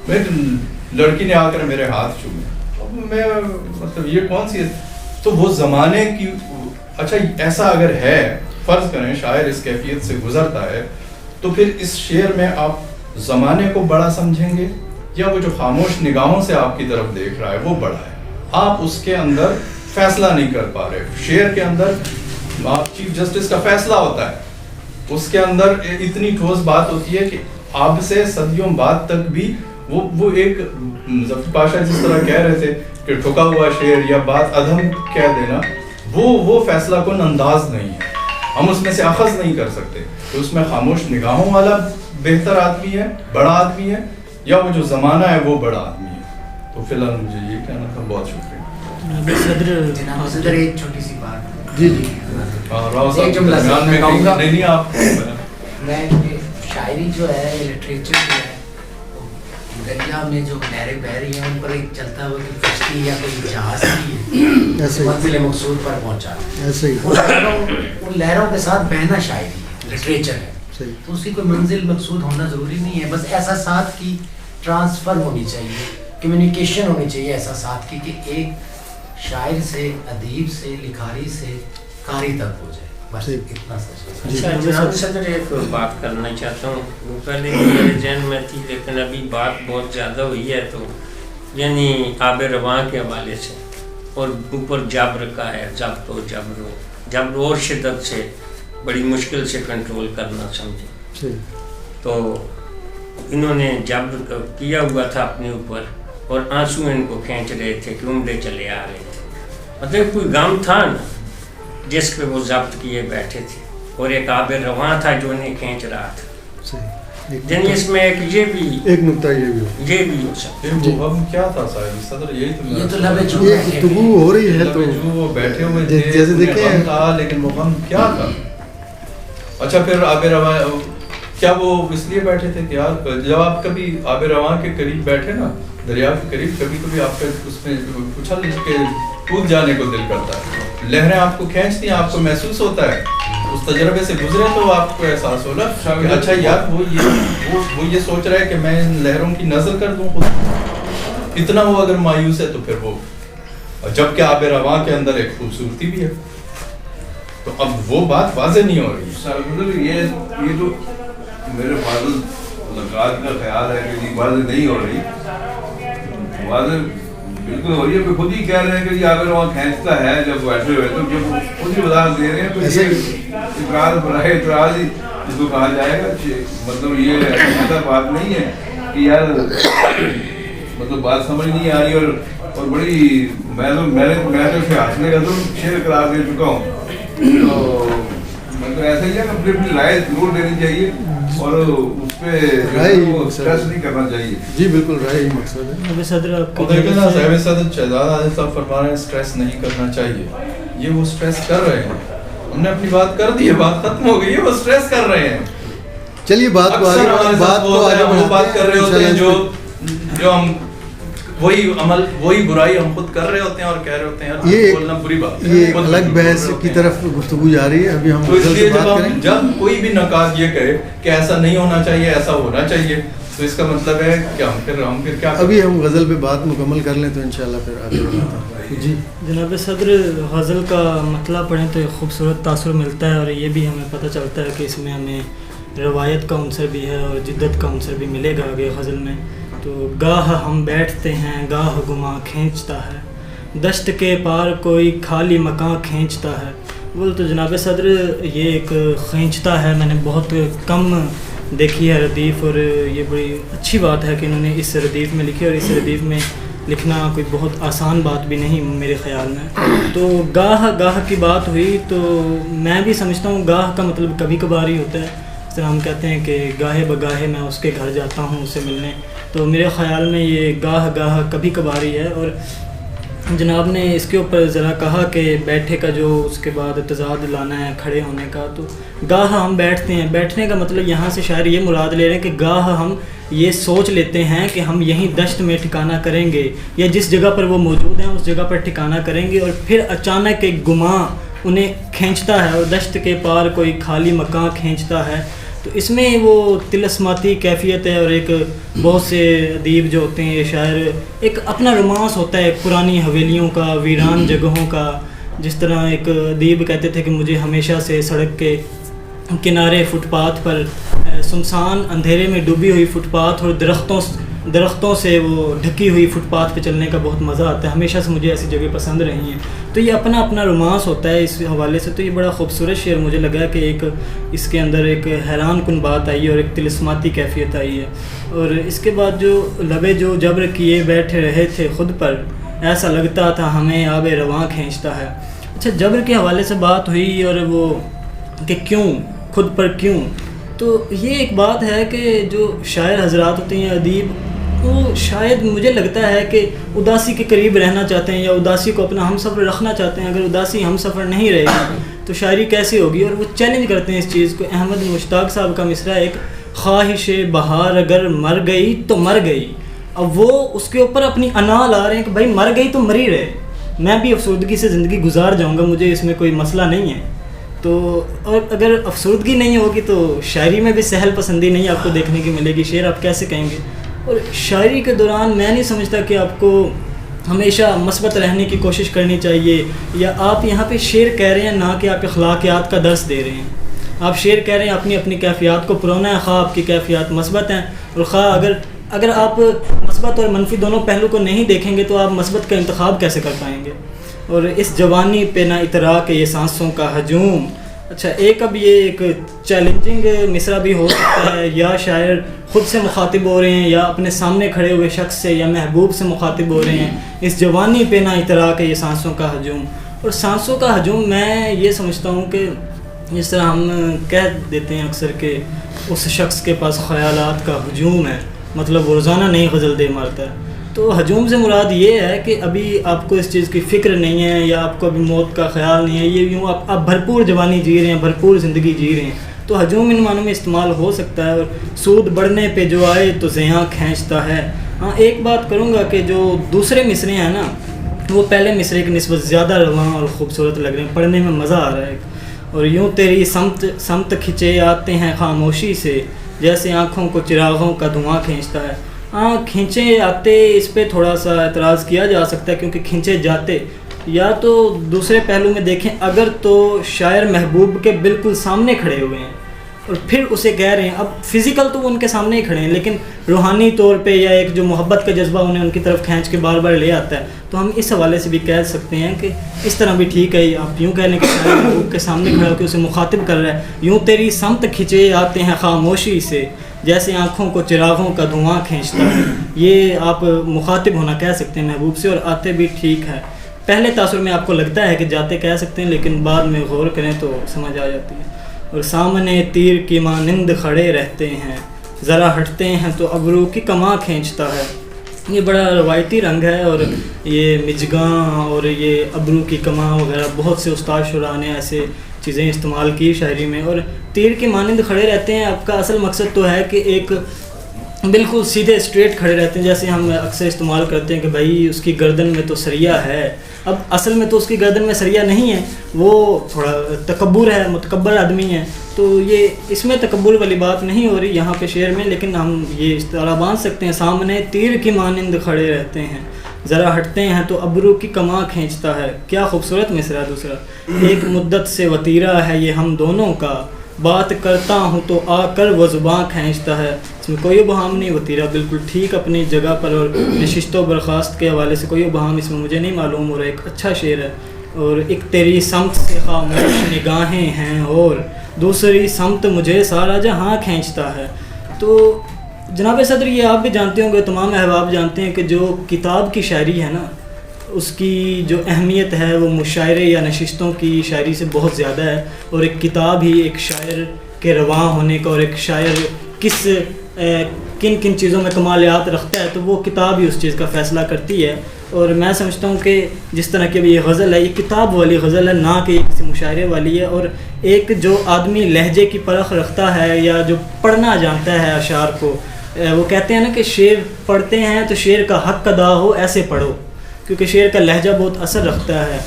ایک لڑکی نے آ کر میرے ہاتھ چومے. میں مطلب یہ کون سی ہے؟ تو وہ زمانے کی اچھا ایسا اگر ہے، فرض کریں شاعر اس کیفیت سے گزرتا ہے، تو پھر اس شعر میں آپ زمانے کو بڑا سمجھیں گے یا وہ جو خاموش نگاہوں سے آپ کی طرف دیکھ رہا ہے وہ بڑا ہے؟ آپ اس کے اندر فیصلہ نہیں کر پا رہے. شعر کے اندر آپ چیف جسٹس کا فیصلہ ہوتا ہے، اس کے اندر اتنی ٹھوس بات ہوتی ہے کہ اب سے صدیوں بعد تک بھی وہ ایک ظفر پاشا جس طرح کہہ رہے تھے کہ ٹھکا ہوا شعر یا بات ادھم کہہ دینا، وہ فیصلہ کن انداز نہیں ہے، ہم اس میں سے اخذ نہیں کر سکتے. تو اس میں خاموش نگاہوں والا بہتر آدمی ہے، بڑا آدمی ہے، یا وہ جو زمانہ ہے وہ بڑا آدمی ہے. تو فی الحال مجھے یہ کہنا تھا. بہت شکریہ. جناب صدر ایک چھوٹی سی بات. جی جی راؤ صاحب درمیان میں کہوں گا نہیں آپ میں شاعری جو ہے لٹریچر جو ہے دریا میں جو لہریں بہ رہی ہیں ان پر ایک چلتا ہوا کہ کشتی یا کوئی جہاز کی ہے منزل مقصود پر پہنچا، ایسے ہی ان لہروں کے ساتھ بہنا شاعری لٹریچر ہے. تو اس کی کوئی منزل مقصود ہونا ضروری نہیں ہے، بس احساسات کی ٹرانسفر ہونی چاہیے، کمیونیکیشن ہونی چاہیے احساسات کی، کہ ایک شاعر سے، ادیب سے، لکھاری سے قاری تک ہو جائے. بس اتنا سچ. اچھا جناب صدر ایک بات کرنا چاہتا ہوں، پہلے میرے ذہن میں تھی لیکن ابھی بات بہت زیادہ ہوئی ہے، تو یعنی آب رواں کے حوالے سے اور اوپر جبر کا ہے، ضبط و جبر اور شدت سے بڑی مشکل سے کنٹرول کرنا سمجھے. تو انہوں نے جبر کیا ہوا تھا اپنے اوپر اور آنسو ان کو کھینچ رہے تھے کہ عمرے چلے آ رہے تھے. مطلب کوئی غم تھا نا جس پہ وہ ضبط کیے بیٹھے تھے، اور ایک آب رواں تھا جو انہیں کھینچ رہا تھا. یعنی اس میں ایک نکتہ یہ بھی ہو سکتا ہے. وہ غم کیا تھا صاحب صدر؟ یہی تو یہ تو لبے جو گفتگو ہو رہی ہے، تو وہ بیٹھے ہوئے تھے جیسے دیکھیں تھا، لیکن وہ غم کیا تھا؟ اچھا پھر آب رواں کیا وہ اس لیے بیٹھے تھے کہ یار جب آپ کبھی آب رواں کے قریب بیٹھے نا، دریا کے قریب، کبھی کبھی آپ کا اس میں اچھل کے کود جانے کو دل کرتا ہے، لہریں آپ کو کھینچتی ہیں، آپ کو محسوس ہوتا ہے، اس تجربے سے گزرے تو آپ کو احساس ہونا کہ اچھا یار وہ یہ سوچ رہا ہے کہ میں ان لہروں کی نظر کر دوں خود، اتنا وہ اگر مایوس ہے تو پھر وہ، جبکہ آب رواں کے اندر ایک خوبصورتی بھی ہے. تو اب وہ بات واضح نہیں ہو رہی. یہ تو میرے فاضل ملاقات کا خیال ہے کہ واضح نہیں ہو رہی، واضح بالکل ہو رہی ہے. خود ہی کہہ رہے ہیں کہ یہ اگر وہاں کھینچتا ہے جب بیٹھے ہوئے تو جب خود ہی وضاحت دے رہے ہیں تو یہ اقرار برائے اعتراض ہی جس کو کہا جائے گا. مطلب یہ ایسا بات نہیں ہے کہ یار مطلب بات سمجھ نہیں آ رہی اور بڑی میں تو اسے ہنسنے کا تو شعر قرار دے چکا ہوں. تو مطلب ایسا ہی ہے کہ اپنی رائے ضرور دینی چاہیے اور اس پہ اسٹریس نہیں کرنا چاہیے. جی بالکل رائے ہی مقصد ہے. صدر دیکھیں نا صاحب صدر شہزاد عادل صاحب فرما رہے ہیں اسٹریس نہیں کرنا چاہیے. یہ وہ اسٹریس کر رہے ہیں ہم نے اپنی بات کر دی ہے, بات ختم ہو گئی ہے, وہ اسٹریس کر رہے ہیں. چلیے بات کو آگے وہ بات کر رہے ہوتے ہیں جو ہم وہی عمل وہی برائی ہم خود کر رہے ہوتے ہیں اور کہہ رہے ہوتے ہیں یہ بولنا بری بات ہے. یہ الگ بحث کی طرف گفتگو جاری ہے. ابھی ہم تو اس لیے جب کوئی بھی نقاد یہ کہے کہ ایسا نہیں ہونا چاہیے, ایسا ہونا چاہیے, تو اس کا مطلب ہے کہ ہم پھر کیا ابھی ہم غزل پہ بات مکمل کر لیں تو انشاءاللہ پھر آگے بڑھتے ہیں. جی جناب صدر, غزل کا مطلب پڑھیں تو ایک خوبصورت تاثر ملتا ہے, اور یہ بھی ہمیں پتہ چلتا ہے کہ اس میں ہمیں روایت کا عنصر بھی ہے اور جدت کا عنصر بھی ملے گا آگے غزل میں. تو گاہ ہم بیٹھتے ہیں گاہ گماں کھینچتا ہے, دشت کے پار کوئی خالی مکان کھینچتا ہے. بول تو جناب صدر یہ ایک کھینچتا ہے, میں نے بہت کم دیکھی ہے ردیف, اور یہ بڑی اچھی بات ہے کہ انہوں نے اس ردیف میں لکھی, اور اس ردیف میں لکھنا کوئی بہت آسان بات بھی نہیں میرے خیال میں. تو گاہ کی بات ہوئی تو میں بھی سمجھتا ہوں گاہ کا مطلب کبھی کبھار ہی ہوتا ہے. اس طرح ہم کہتے ہیں کہ گاہے بگاہے میں اس کے گھر جاتا ہوں اسے ملنے, تو میرے خیال میں یہ گاہ کبھی کبھار ہی ہے. اور جناب نے اس کے اوپر ذرا کہا کہ بیٹھے کا جو اس کے بعد تضاد لانا ہے کھڑے ہونے کا, تو گاہ ہم بیٹھتے ہیں, بیٹھنے کا مطلب یہاں سے شاعر یہ مراد لے رہے ہیں کہ گاہ ہم یہ سوچ لیتے ہیں کہ ہم یہیں دشت میں ٹھکانہ کریں گے, یا جس جگہ پر وہ موجود ہیں اس جگہ پر ٹھکانہ کریں گے, اور پھر اچانک ایک گماں انہیں کھینچتا ہے, اور دشت کے پار کوئی خالی مکان کھینچتا ہے. تو اس میں وہ طلسماتی کیفیت ہے, اور ایک بہت سے ادیب جو ہوتے ہیں یہ شاعر ایک اپنا رومانس ہوتا ہے پرانی حویلیوں کا, ویران جگہوں کا. جس طرح ایک ادیب کہتے تھے کہ مجھے ہمیشہ سے سڑک کے کنارے فٹ پاتھ پر سنسان اندھیرے میں ڈوبی ہوئی فٹ پاتھ اور درختوں سے وہ ڈھکی ہوئی فٹ پاتھ پہ چلنے کا بہت مزہ آتا ہے, ہمیشہ سے مجھے ایسی جگہ پسند رہی ہیں. تو یہ اپنا اپنا رومانس ہوتا ہے اس حوالے سے. تو یہ بڑا خوبصورت شعر مجھے لگا کہ ایک اس کے اندر ایک حیران کن بات آئی ہے اور ایک طلسماتی کیفیت آئی ہے. اور اس کے بعد جو لبے جو جبر کیے بیٹھے رہے تھے خود پر, ایسا لگتا تھا ہمیں آب رواں کھینچتا ہے. اچھا, جبر کے حوالے سے بات ہوئی, اور وہ کہ کیوں خود پر کیوں, تو یہ ایک بات ہے کہ جو شاعر حضرات ہوتے ہیں ادیب, وہ شاید مجھے لگتا ہے کہ اداسی کے قریب رہنا چاہتے ہیں یا اداسی کو اپنا ہم سفر رکھنا چاہتے ہیں. اگر اداسی ہم سفر نہیں رہے گی تو شاعری کیسی ہوگی, اور وہ چیلنج کرتے ہیں اس چیز کو. احمد مشتاق صاحب کا مصرع ایک خواہش بہار اگر مر گئی تو مر گئی, اب وہ اس کے اوپر اپنی انا لا رہے ہیں کہ بھائی مر گئی تو مری رہے, میں بھی افسردگی سے زندگی گزار جاؤں گا, مجھے اس میں کوئی مسئلہ نہیں ہے. تو اور اگر افسردگی نہیں ہوگی تو شاعری میں بھی سہل پسندی نہیں آپ کو دیکھنے کی ملے گی, شعر آپ کیسے کہیں گے. اور شاعری کے دوران میں نہیں سمجھتا کہ آپ کو ہمیشہ مثبت رہنے کی کوشش کرنی چاہیے, یا آپ یہاں پہ شعر کہہ رہے ہیں نہ کہ آپ اخلاقیات کا درس دے رہے ہیں. آپ شعر کہہ رہے ہیں اپنی کیفیات کو پرونا ہے, خواہ آپ کی کیفیات مثبت ہیں, اور خواہ اگر آپ مثبت اور منفی دونوں پہلو کو نہیں دیکھیں گے تو آپ مثبت کا انتخاب کیسے کر پائیں گے. اور اس جوانی پہ نہ اترا کے یہ سانسوں کا ہجوم. اچھا, ایک اب یہ ایک چیلنجنگ مصرع بھی ہو سکتا ہے, یا شاعر خود سے مخاطب ہو رہے ہیں یا اپنے سامنے کھڑے ہوئے شخص سے یا محبوب سے مخاطب ہو رہے ہیں. اس جوانی پہ نہ اترا کے یہ سانسوں کا ہجوم. اور سانسوں کا ہجوم میں یہ سمجھتا ہوں کہ جس طرح ہم کہہ دیتے ہیں اکثر کہ اس شخص کے پاس خیالات کا ہجوم ہے, مطلب وہ روزانہ نئی غزل دے مارتا ہے. تو ہجوم سے مراد یہ ہے کہ ابھی آپ کو اس چیز کی فکر نہیں ہے, یا آپ کو ابھی موت کا خیال نہیں ہے, یہ یوں آپ بھرپور جوانی جی رہے ہیں, بھرپور زندگی جی رہے ہیں. تو ہجوم ان معنوں میں استعمال ہو سکتا ہے. اور سود بڑھنے پہ جو آئے تو زیاں کھینچتا ہے. ہاں, ایک بات کروں گا کہ جو دوسرے مصرے ہیں نا, وہ پہلے مصرے کی نسبت زیادہ رواں اور خوبصورت لگ رہے ہیں, پڑھنے میں مزہ آ رہا ہے. اور یوں تیری سمت کھچے آتے ہیں خاموشی سے, جیسے آنکھوں کو چراغوں کا دھواں کھینچتا ہے. ہاں, کھینچے آتے اس پہ تھوڑا سا اعتراض کیا جا سکتا ہے, کیونکہ کھینچے جاتے یا تو دوسرے پہلو میں دیکھیں, اگر تو شاعر محبوب کے بالکل سامنے کھڑے ہوئے ہیں اور پھر اسے کہہ رہے ہیں, اب فزیکل تو وہ ان کے سامنے ہی کھڑے ہیں, لیکن روحانی طور پہ یا ایک جو محبت کا جذبہ انہیں ان کی طرف کھینچ کے بار بار لے آتا ہے, تو ہم اس حوالے سے بھی کہہ سکتے ہیں کہ اس طرح بھی ٹھیک ہے. آپ یوں کہہ لیں کہ شاعر محبوب کے سامنے کھڑا ہو کے اسے مخاطب کر رہا ہے, یوں تیری سمت کھچے آتے ہیں خاموشی سے, جیسے آنکھوں کو چراغوں کا دھواں کھینچتا ہے. یہ آپ مخاطب ہونا کہہ سکتے ہیں محبوب سے, اور آتے بھی ٹھیک ہے. پہلے تاثر میں آپ کو لگتا ہے کہ جاتے کہہ سکتے ہیں, لیکن بعد میں غور کریں تو سمجھ آ جاتی ہے. اور سامنے تیر کی مانند کھڑے رہتے ہیں, ذرا ہٹتے ہیں تو ابرو کی کماں کھینچتا ہے. یہ بڑا روایتی رنگ ہے، اور یہ مجگاں اور یہ ابرو کی کماں وغیرہ بہت سے استاد شعراء نے ایسے چیزیں استعمال کی شاعری میں، اور تیر کے مانند کھڑے رہتے ہیں. آپ کا اصل مقصد تو ہے کہ ایک بالکل سیدھے اسٹریٹ کھڑے رہتے ہیں، جیسے ہم اکثر استعمال کرتے ہیں کہ بھائی اس کی گردن میں تو سریا ہے. اب اصل میں تو اس کی گردن میں سریا نہیں ہے، وہ تھوڑا تکبر ہے، متکبر آدمی ہے. تو یہ اس میں تکبر والی بات نہیں ہو رہی یہاں پہ شعر میں، لیکن ہم یہ اصطلاح باندھ سکتے ہیں، سامنے تیر کی مانند کھڑے رہتے ہیں، ذرا ہٹتے ہیں تو ابرو کی کماں کھینچتا ہے. کیا خوبصورت مصرع دوسرا. ایک مدت سے وتیرہ ہے یہ ہم دونوں کا، بات کرتا ہوں تو آ کر وہ زباں کھینچتا ہے. اس میں کوئی ابہام نہیں، وتیرہ بالکل ٹھیک اپنی جگہ پر، اور نشست و برخاست کے حوالے سے کوئی ابہام اس میں مجھے نہیں معلوم ہو رہا ہے. ایک اچھا شعر ہے. اور ایک تیری سمت سے خاموش نگاہیں ہیں، اور دوسری سمت مجھے سارا جہاں کھینچتا ہے. تو جناب صدر یہ آپ بھی جانتے ہوں گے، تمام احباب جانتے ہیں کہ جو کتاب کی شاعری ہے نا، اس کی جو اہمیت ہے وہ مشاعرے یا نشستوں کی شاعری سے بہت زیادہ ہے. اور ایک کتاب ہی ایک شاعر کے رواں ہونے کا، اور ایک شاعر کن کن چیزوں میں کمالیات رکھتا ہے، تو وہ کتاب ہی اس چیز کا فیصلہ کرتی ہے. اور میں سمجھتا ہوں کہ جس طرح کی یہ غزل ہے، یہ کتاب والی غزل ہے، نہ کہ یہ کسی مشاعرے والی ہے. اور ایک جو آدمی لہجے کی پرکھ رکھتا ہے یا جو پڑھنا جانتا ہے اشعار کو، وہ کہتے ہیں نا کہ شعر پڑھتے ہیں تو شعر کا حق ادا ہو ایسے پڑھو، کیونکہ شعر کا لہجہ بہت اثر رکھتا ہے.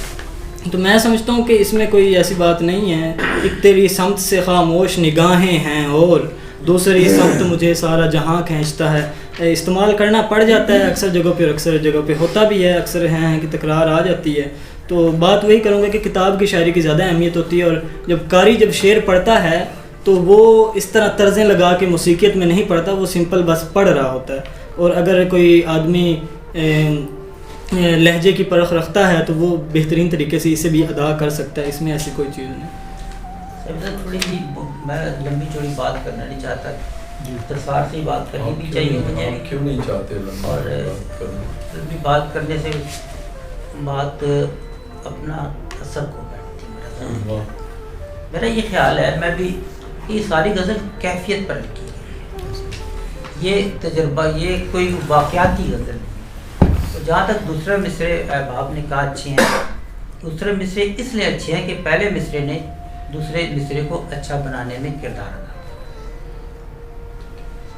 تو میں سمجھتا ہوں کہ اس میں کوئی ایسی بات نہیں ہے. ایک تیری سمت سے خاموش نگاہیں ہیں، اور دوسری سمت مجھے سارا جہاں کھینچتا ہے. استعمال کرنا پڑ جاتا ہے اکثر جگہوں پہ، اکثر جگہوں پہ ہوتا بھی ہے، اکثر ہیں کہ تکرار آ جاتی ہے. تو بات وہی کروں گا کہ کتاب کی شاعری کی زیادہ اہمیت ہوتی ہے. اور جب قاری جب شعر پڑھتا ہے تو وہ اس طرح طرزیں لگا کے موسیقیت میں نہیں پڑھتا، وہ سمپل بس پڑھ رہا ہوتا ہے. اور اگر کوئی آدمی لہجے کی پرکھ رکھتا ہے تو وہ بہترین طریقے سے اسے بھی ادا کر سکتا ہے. اس میں ایسی کوئی چیز نہیں. تھوڑی سی میں لمبی چوڑی بات کرنا نہیں چاہتا، اختصار سے بات کرنی بھی چاہیے مجھے. کیوں نہیں چاہتے اور لمبی بات کرنے سے بات اپنا اثر کو بیٹھتی ہے. میرا یہ خیال ہے، میں بھی یہ ساری غزل کیفیت پر لکھی ہے، یہ تجربہ، یہ کوئی واقعاتی غزل نہیں. جہاں تک دوسرے مصرے احباب نے کہا اچھے ہیں، دوسرے مصرے اس لیے اچھے ہیں کہ پہلے مصرے نے دوسرے مصرے کو اچھا بنانے میں کردار ادا.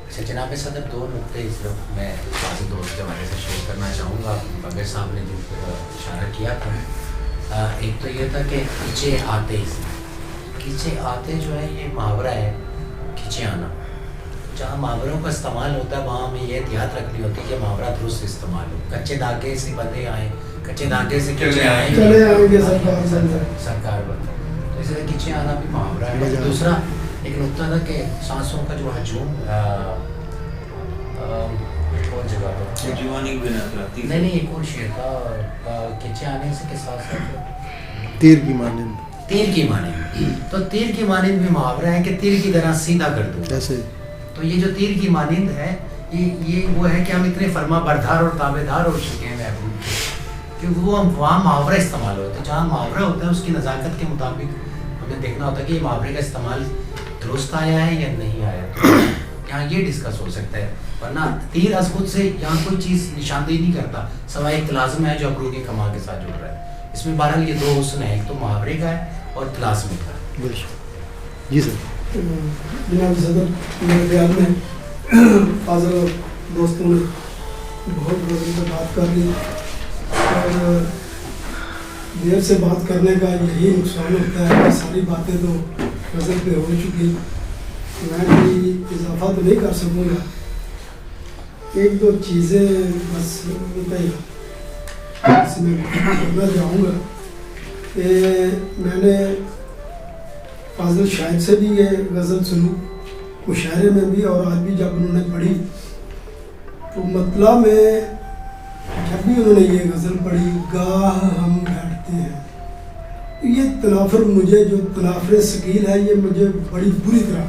اچھا جناب صدر، دو نقطے اس وقت میں بعض دوست کے حوالے سے شیئر کرنا چاہوں گا. بغیر صاحب نے جو اشارہ کیا تھا، ایک تو یہ تھا کہ کھچے آتے، کھچے آتے جو ہے یہ محاورہ ہے، کھچے آنا. جہاں محاوروں کا استعمال ہوتا ہے وہاں ہمیں یہ احتیاط رکھنی ہوتی ہے کہ محاورہ درست استعمال ہو. کچے دھاگے سے بندے آئیں، کچے دھاگے سے کھچے آئیں گے سرکار بندے. تو اس لیے کھچے آنا بھی محاورہ ہے. دوسرا ایک نقطہ تھا کہ سانسوں کا جو ہجوم کون جگہ پر نہیں ایک اور شعر تھا، کھچے آنے سے کے ساتھ ساتھ تیر کی مانند، تیر کی مانند. تو تیر کی مانند بھی محاورہ ہے کہ تیر کی طرح سیدھا کر دو. ایسے تو یہ جو تیر کی مانند ہے، یہ وہ ہے کہ ہم اتنے فرما بردار اور تابع دار ہو چکے ہیں محبوب کے کہ وہ وہاں محاورہ استعمال ہوتا ہے. جہاں محاورہ ہوتا ہے اس کی نزاکت کے مطابق ہمیں دیکھنا ہوتا ہے کہ یہ محاورے کا استعمال درست آیا ہے یا نہیں آیا. یہاں یہ ڈسکس ہو سکتا ہے، ورنہ تیر از خود سے یہاں کوئی چیز نشاندہی نہیں کرتا سوائے ایک تلازم ہے جو ابرو کی کماں کے ساتھ جڑ رہا ہے. اس میں بہرحال یہ دو حسن ہے، ایک تو محاورے کا ہے اور تلازم کا ہے. جی سر. جناب صدر، میرے خیال میں فاضل دوستوں نے بہت غزل پہ بات کر لی، اور دیر سے بات کرنے کا یہی نقصان ہوتا ہے کہ ساری باتیں تو غزل پہ ہو چکی. میں بھی اضافہ تو نہیں کر سکوں گا، ایک دو چیزیں بس اس میں کرنا چاہوں گا کہ میں نے فاضل شاہد سے بھی یہ غزل سنی، مشاعرے میں بھی، اور آج بھی جب انہوں نے پڑھی تو مطلع میں جب بھی انہوں نے یہ غزل پڑھی، گاہ ہم بیٹھتے ہیں، یہ تنافر، مجھے جو تنافر ثقیل ہے یہ مجھے بڑی بری طرح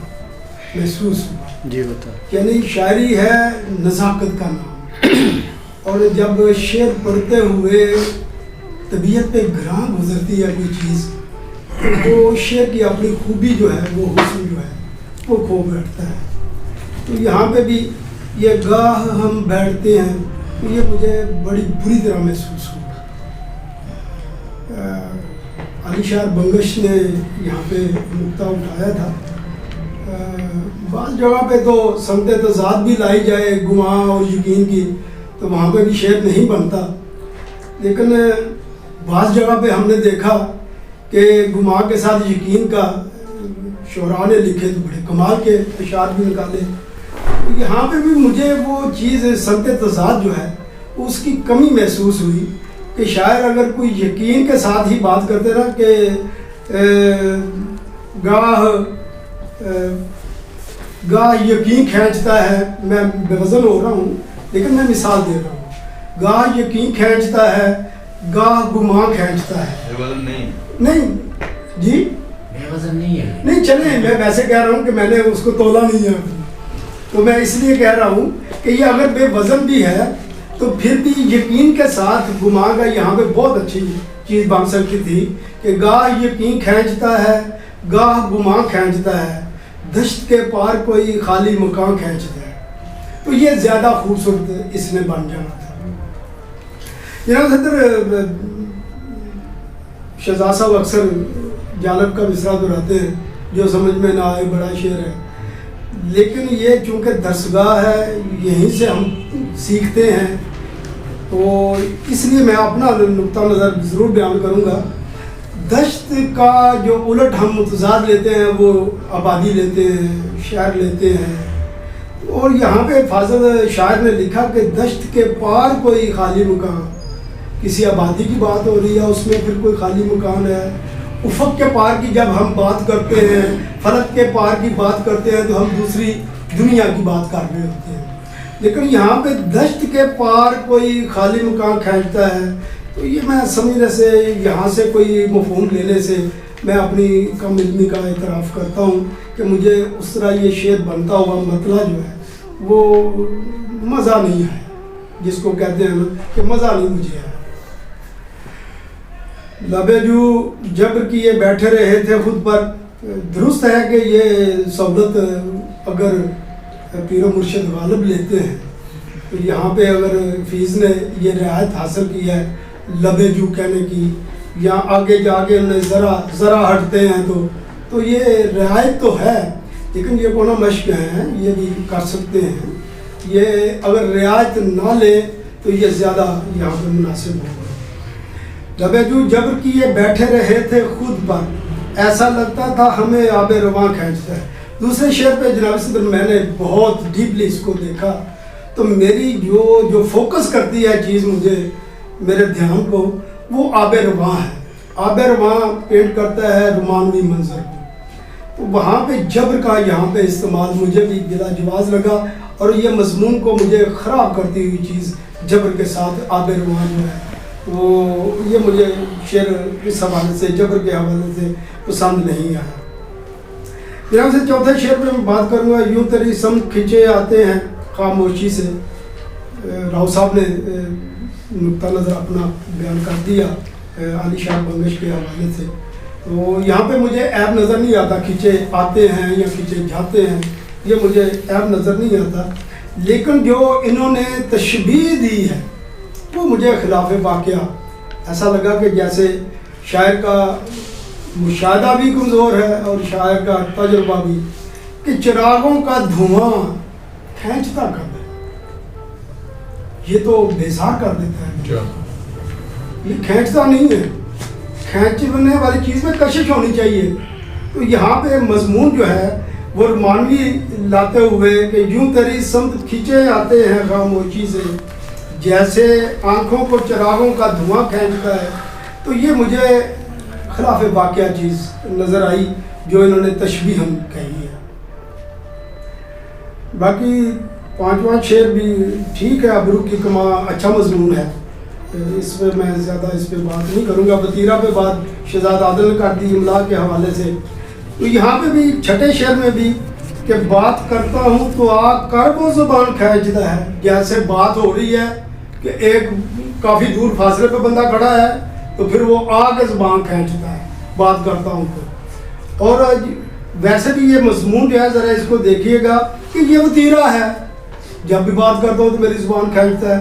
محسوس ہوا. جی ہوتا ہے، یعنی شاعری ہے نزاکت کا نام، اور جب شعر پڑھتے ہوئے طبیعت پہ گراں گزرتی ہے کوئی چیز تو شعر کی اپنی خوبی جو ہے، وہ حسن جو ہے وہ کھو بیٹھتا ہے. تو یہاں پہ بھی یہ گاہ ہم بیٹھتے ہیں تو یہ مجھے بڑی بری طرح محسوس ہوا۔ علی شار بنگش نے یہاں پہ نقطہ اٹھایا تھا، بعض جگہ پہ تو سمت تضاد بھی لائی جائے گماہ اور یقین کی تو وہاں پہ بھی شعر نہیں بنتا، لیکن بعض جگہ پہ ہم نے دیکھا کہ گماہ کے ساتھ یقین کا شعراء نے لکھے تو بڑے کمال کے اشعار بھی نکالے۔ یہاں پہ بھی مجھے وہ چیز سمت تضاد جو ہے اس کی کمی محسوس ہوئی کہ شاعر اگر کوئی یقین کے ساتھ ہی بات کرتے نا کہ گاہ یقین کھینچتا ہے، میں بے وزن ہو رہا ہوں لیکن میں مثال دے رہا ہوں، گاہ یقین کھینچتا ہے گاہ گماں کھینچتا ہے۔ بے وزن نہیں جی بے وزن نہیں ہے، نہیں چلیں، میں ویسے کہہ رہا ہوں کہ میں نے اس کو تولا نہیں ہے، تو میں اس لیے کہہ رہا ہوں کہ یہ اگر بے وزن بھی ہے تو پھر بھی یقین کے ساتھ گماں کا یہاں پہ بہت اچھی چیز بن سکتی تھی کہ گاہ یقین کھینچتا ہے گاہ گماں کھینچتا ہے، دشت کے پار کوئی خالی مکان کھینچتا ہے، تو یہ زیادہ خوبصورت اس نے بن جانا تھا۔ جناب صدر، شہزاد صاحب اکثر جالب کا مصرع دہراتے ہیں جو سمجھ میں نہ آئے بڑا شعر ہے، لیکن یہ چونکہ درسگاہ ہے یہیں سے ہم سیکھتے ہیں، تو اس لیے میں اپنا نقطہ نظر ضرور بیان کروں گا۔ دشت کا جو الٹ ہم متضاد لیتے ہیں وہ آبادی لیتے ہیں، شہر لیتے ہیں، اور یہاں پہ فاضل شاعر نے لکھا کہ دشت کے پار کوئی خالی مکان، کسی آبادی کی بات ہو رہی ہے، اس میں پھر کوئی خالی مکان ہے۔ افق کے پار کی جب ہم بات کرتے ہیں، فلک کے پار کی بات کرتے ہیں تو ہم دوسری دنیا کی بات کر رہے ہوتے ہیں، لیکن یہاں پہ دشت کے پار کوئی خالی مکان کھینچتا ہے، تو یہ میں سمجھنے سے، یہاں سے کوئی مفہوم لینے سے میں اپنی کم علمی کا اعتراف کرتا ہوں کہ مجھے اس طرح یہ شعر بنتا ہوا مطلع جو ہے وہ مزہ نہیں ہے، جس کو کہتے ہیں کہ مزہ نہیں مجھے ہے۔ لبے جو جبر کیے بیٹھے رہے تھے خود پر، درست ہے کہ یہ سہولت اگر پیر و مرشد غالب لیتے ہیں تو یہاں پہ اگر فیض نے یہ رعایت حاصل کی ہے لبے جو کہنے کی، یا آگے جا کے انہیں ذرا ہٹتے ہیں تو یہ رعایت تو ہے، لیکن یہ کونا مشق ہیں، یہ بھی کر سکتے ہیں، یہ اگر رعایت نہ لے تو یہ زیادہ یہاں پہ مناسب ہوگا۔ لبے جو جبر کیے بیٹھے رہے تھے خود پر، ایسا لگتا تھا ہمیں آب رواں کھینچتا ہے۔ دوسرے شعر پہ جناب صدر میں نے بہت ڈیپلی اس کو دیکھا تو میری جو فوکس کرتی ہے چیز مجھے، میرے دھیان کو، وہ آب رواں ہے۔ آب رواں پینٹ کرتا ہے رومانوی منظر کو، تو وہاں پہ جبر کا یہاں پہ استعمال مجھے بھی بلا جواز لگا، اور یہ مضمون کو مجھے خراب کرتی ہوئی چیز جبر کے ساتھ آب رواں جو ہے وہ، یہ مجھے شعر اس حوالے سے، جبر کے حوالے سے پسند نہیں آیا۔ یہاں سے چوتھے شعر پہ میں بات کروں گا، یوں تیری سمت کھنچے آتے ہیں خاموشی سے۔ راؤ صاحب نے نقطہ نظر اپنا بیان کر دیا علی شار بنگش کے حوالے سے، تو یہاں پہ مجھے عیب نظر نہیں آتا، کھنچے آتے ہیں یا کھنچے جاتے ہیں، یہ مجھے عیب نظر نہیں آتا، لیکن جو انہوں نے تشبیہ دی ہے وہ مجھے خلاف واقعہ ایسا لگا کہ جیسے شاعر کا مشاہدہ بھی کمزور ہے اور شاعر کا تجربہ بھی، کہ چراغوں کا دھواں کھینچتا کر دے، یہ تو بیزار کر دیتا ہے، یہ کھینچتا نہیں ہے، کھینچنے والی چیز میں کشش ہونی چاہیے۔ تو یہاں پہ مضمون جو ہے وہ رومانوی لاتے ہوئے کہ یوں تیری سمت کھینچے آتے ہیں خاموشی سے، جیسے آنکھوں کو چراغوں کا دھواں کھینچتا ہے، تو یہ مجھے خلاف واقعہ چیز نظر آئی جو انہوں نے تشبیہ ہم کہی ہے۔ باقی پانچواں شعر بھی ٹھیک ہے، ابرو کی کما اچھا مضمون ہے، اس پہ میں زیادہ اس پہ بات نہیں کروں گا۔ وطیرہ پہ بات شہزاد عادل نے کر دی املا کے حوالے سے، تو یہاں پہ بھی چھٹے شعر میں بھی کہ بات کرتا ہوں تو آگ کر وہ زبان کھینچتا ہے، جیسے بات ہو رہی ہے کہ ایک کافی دور فاصلے پہ بندہ کھڑا ہے تو پھر وہ آگ زبان کھینچتا ہے بات کرتا ہوں تو۔ اور ویسے بھی یہ مضمون جو ہے ذرا اس کو دیکھیے گا کہ یہ وطیرہ ہے، جب بھی بات کرتا ہوں تو میری زبان کھینچتا ہے،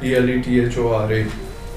PLETHORA,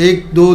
1, 2,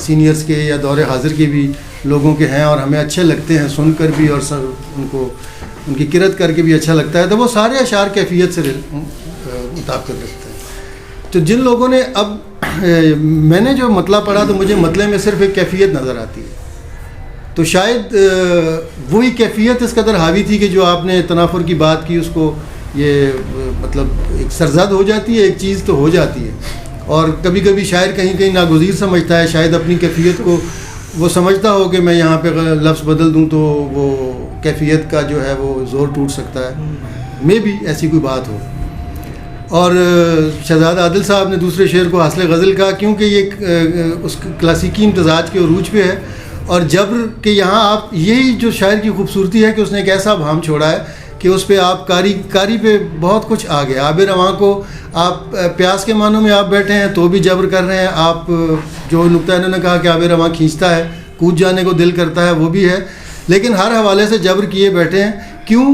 سینئرز کے یا دور حاضر کے بھی لوگوں کے ہیں اور ہمیں اچھے لگتے ہیں سن کر بھی اور ان کی قرأت کر کے بھی اچھا لگتا ہے، تو وہ سارے اشعار کیفیت سے مطابقت رکھتے ہیں۔ تو جن لوگوں نے اب میں نے جو مطلع پڑھا تو مجھے مطلع میں صرف ایک کیفیت نظر آتی ہے، تو شاید وہی کیفیت اس قدر حاوی تھی کہ جو آپ نے تنافر کی بات کی اس کو یہ مطلب ایک سرزد ہو جاتی ہے، ایک چیز تو ہو جاتی ہے، اور کبھی کبھی شاعر کہیں کہیں ناگزیر سمجھتا ہے، شاید اپنی کیفیت کو وہ سمجھتا ہو کہ میں یہاں پہ لفظ بدل دوں تو وہ کیفیت کا جو ہے وہ زور ٹوٹ سکتا ہے، میں بھی ایسی کوئی بات ہو۔ اور شہزاد عادل صاحب نے دوسرے شعر کو حاصل غزل کہا کیونکہ یہ اس کلاسیکی امتزاج کے عروج پہ ہے، اور جبر کہ یہاں آپ یہی جو شاعر کی خوبصورتی ہے کہ اس نے ایک ایسا بھام چھوڑا ہے کہ اس پہ آپ کاری پہ بہت کچھ آ گیا۔ آب رواں کو آپ پیاس کے معنوں میں آپ بیٹھے ہیں تو بھی جبر کر رہے ہیں، آپ جو نقطہ انہوں نے کہا کہ آب رواں کھینچتا ہے، کود جانے کو دل کرتا ہے، وہ بھی ہے، لیکن ہر حوالے سے جبر کیے بیٹھے ہیں۔ کیوں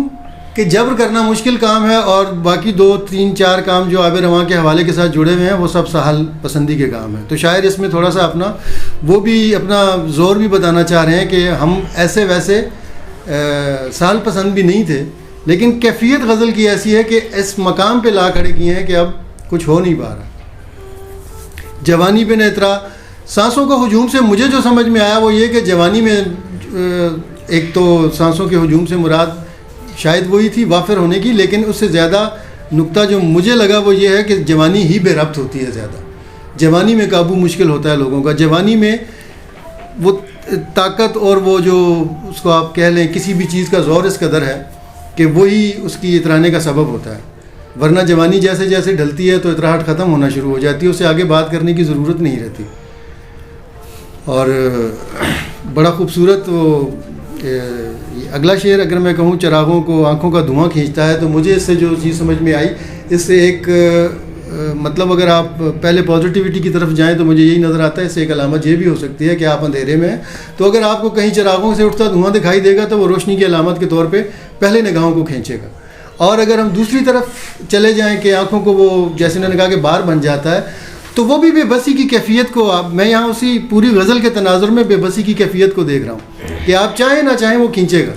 کہ جبر کرنا مشکل کام ہے، اور باقی 2 3 4 کام جو آب رواں کے حوالے کے ساتھ جڑے ہوئے ہیں وہ سب سہل پسندی کے کام ہیں۔ تو شاعر اس میں تھوڑا سا اپنا زور بھی بتانا چاہ رہے ہیں کہ ہم ایسے ویسے سہل پسند بھی نہیں تھے، لیکن کیفیت غزل کی ایسی ہے کہ اس مقام پہ لا کھڑے کیے ہیں کہ اب کچھ ہو نہیں پا رہا۔ جوانی پہ نترا سانسوں کا ہجوم سے مجھے جو سمجھ میں آیا وہ یہ کہ جوانی میں ایک تو سانسوں کے ہجوم سے مراد شاید وہی تھی وافر ہونے کی، لیکن اس سے زیادہ نقطہ جو مجھے لگا وہ یہ ہے کہ جوانی ہی بے ربط ہوتی ہے زیادہ، جوانی میں قابو مشکل ہوتا ہے لوگوں کا، جوانی میں وہ طاقت اور وہ جو اس کو آپ کہہ لیں کسی بھی چیز کا زور اس قدر ہے کہ وہی اس کی اترانے کا سبب ہوتا ہے، ورنہ جوانی جیسے جیسے ڈھلتی ہے تو اتراہٹ ختم ہونا شروع ہو جاتی ہے، اس سے آگے بات کرنے کی ضرورت نہیں رہتی۔ اور بڑا خوبصورت وہ اگلا شعر اگر میں کہوں چراغوں کو آنکھوں کا دھواں کھینچتا ہے، تو مجھے اس سے جو چیز سمجھ میں آئی اس سے ایک مطلب اگر آپ پہلے پازیٹیوٹی کی طرف جائیں تو مجھے یہی نظر آتا ہے، اس سے ایک علامت یہ بھی ہو سکتی ہے کہ آپ اندھیرے میں ہیں تو اگر آپ کو کہیں چراغوں سے اٹھتا دھواں دکھائی دے گا تو وہ روشنی کی علامت کے طور پہ پہلے نگاہوں کو کھینچے گا، اور اگر ہم دوسری طرف چلے جائیں کہ آنکھوں کو وہ جیسے انہوں نے کہا کہ بار بن جاتا ہے، تو وہ بھی بے بسی کی کیفیت کو میں یہاں اسی پوری غزل کے تناظر میں بے بسی کی کیفیت کو دیکھ رہا ہوں کہ آپ چاہیں نہ چاہیں وہ کھینچے گا،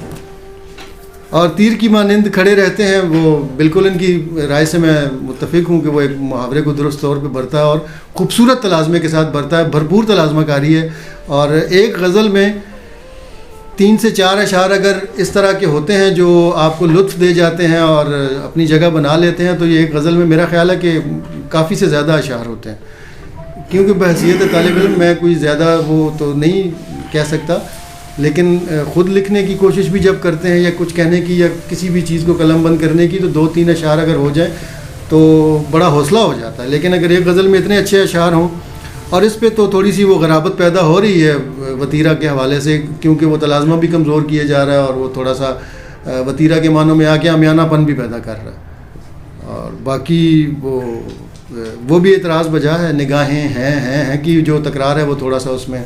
اور تیر کی مانند کھڑے رہتے ہیں۔ وہ بالکل ان کی رائے سے میں متفق ہوں کہ وہ ایک محاورے کو درست طور پہ برتا ہے اور خوبصورت تلازمے کے ساتھ برتا ہے، بھرپور تلازمہ کاری ہے، اور ایک غزل میں 3 سے 4 اشعار اگر اس طرح کے ہوتے ہیں جو آپ کو لطف دے جاتے ہیں اور اپنی جگہ بنا لیتے ہیں، تو یہ ایک غزل میں میرا خیال ہے کہ کافی سے زیادہ اشعار ہوتے ہیں، کیونکہ بحیثیت طالب علم میں کوئی زیادہ وہ تو نہیں کہہ سکتا، لیکن خود لکھنے کی کوشش بھی جب کرتے ہیں یا کچھ کہنے کی یا کسی بھی چیز کو قلم بند کرنے کی، تو 2-3 اشعار اگر ہو جائیں تو بڑا حوصلہ ہو جاتا ہے، لیکن اگر ایک غزل میں اتنے اچھے اشعار ہوں، اور اس پہ تو تھوڑی سی وہ غرابت پیدا ہو رہی ہے وطیرہ کے حوالے سے، کیونکہ وہ تلازمہ بھی کمزور کیا جا رہا ہے اور وہ تھوڑا سا وطیرہ کے معنوں میں آ کے عامیانہ پن بھی پیدا کر رہا ہے، اور باقی وہ بھی اعتراض بجا ہے، نگاہیں ہیں کہ جو تکرار ہے وہ تھوڑا سا اس میں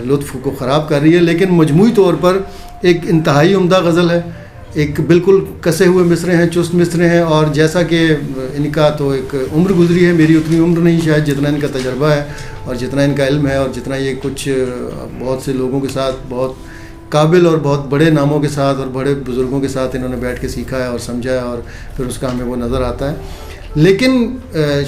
لطف کو خراب کر رہی ہے، لیکن مجموعی طور پر ایک انتہائی عمدہ غزل ہے، ایک بالکل کسے ہوئے مصرے ہیں، چست مصرے ہیں، اور جیسا کہ ان کا تو ایک عمر گزری ہے، میری اتنی عمر نہیں شاید جتنا ان کا تجربہ ہے اور جتنا ان کا علم ہے اور جتنا یہ کچھ بہت سے لوگوں کے ساتھ بہت قابل اور بہت بڑے ناموں کے ساتھ اور بڑے بزرگوں کے ساتھ انہوں نے بیٹھ کے سیکھا ہے اور سمجھا ہے، اور پھر اس کا ہمیں وہ نظر آتا ہے۔ لیکن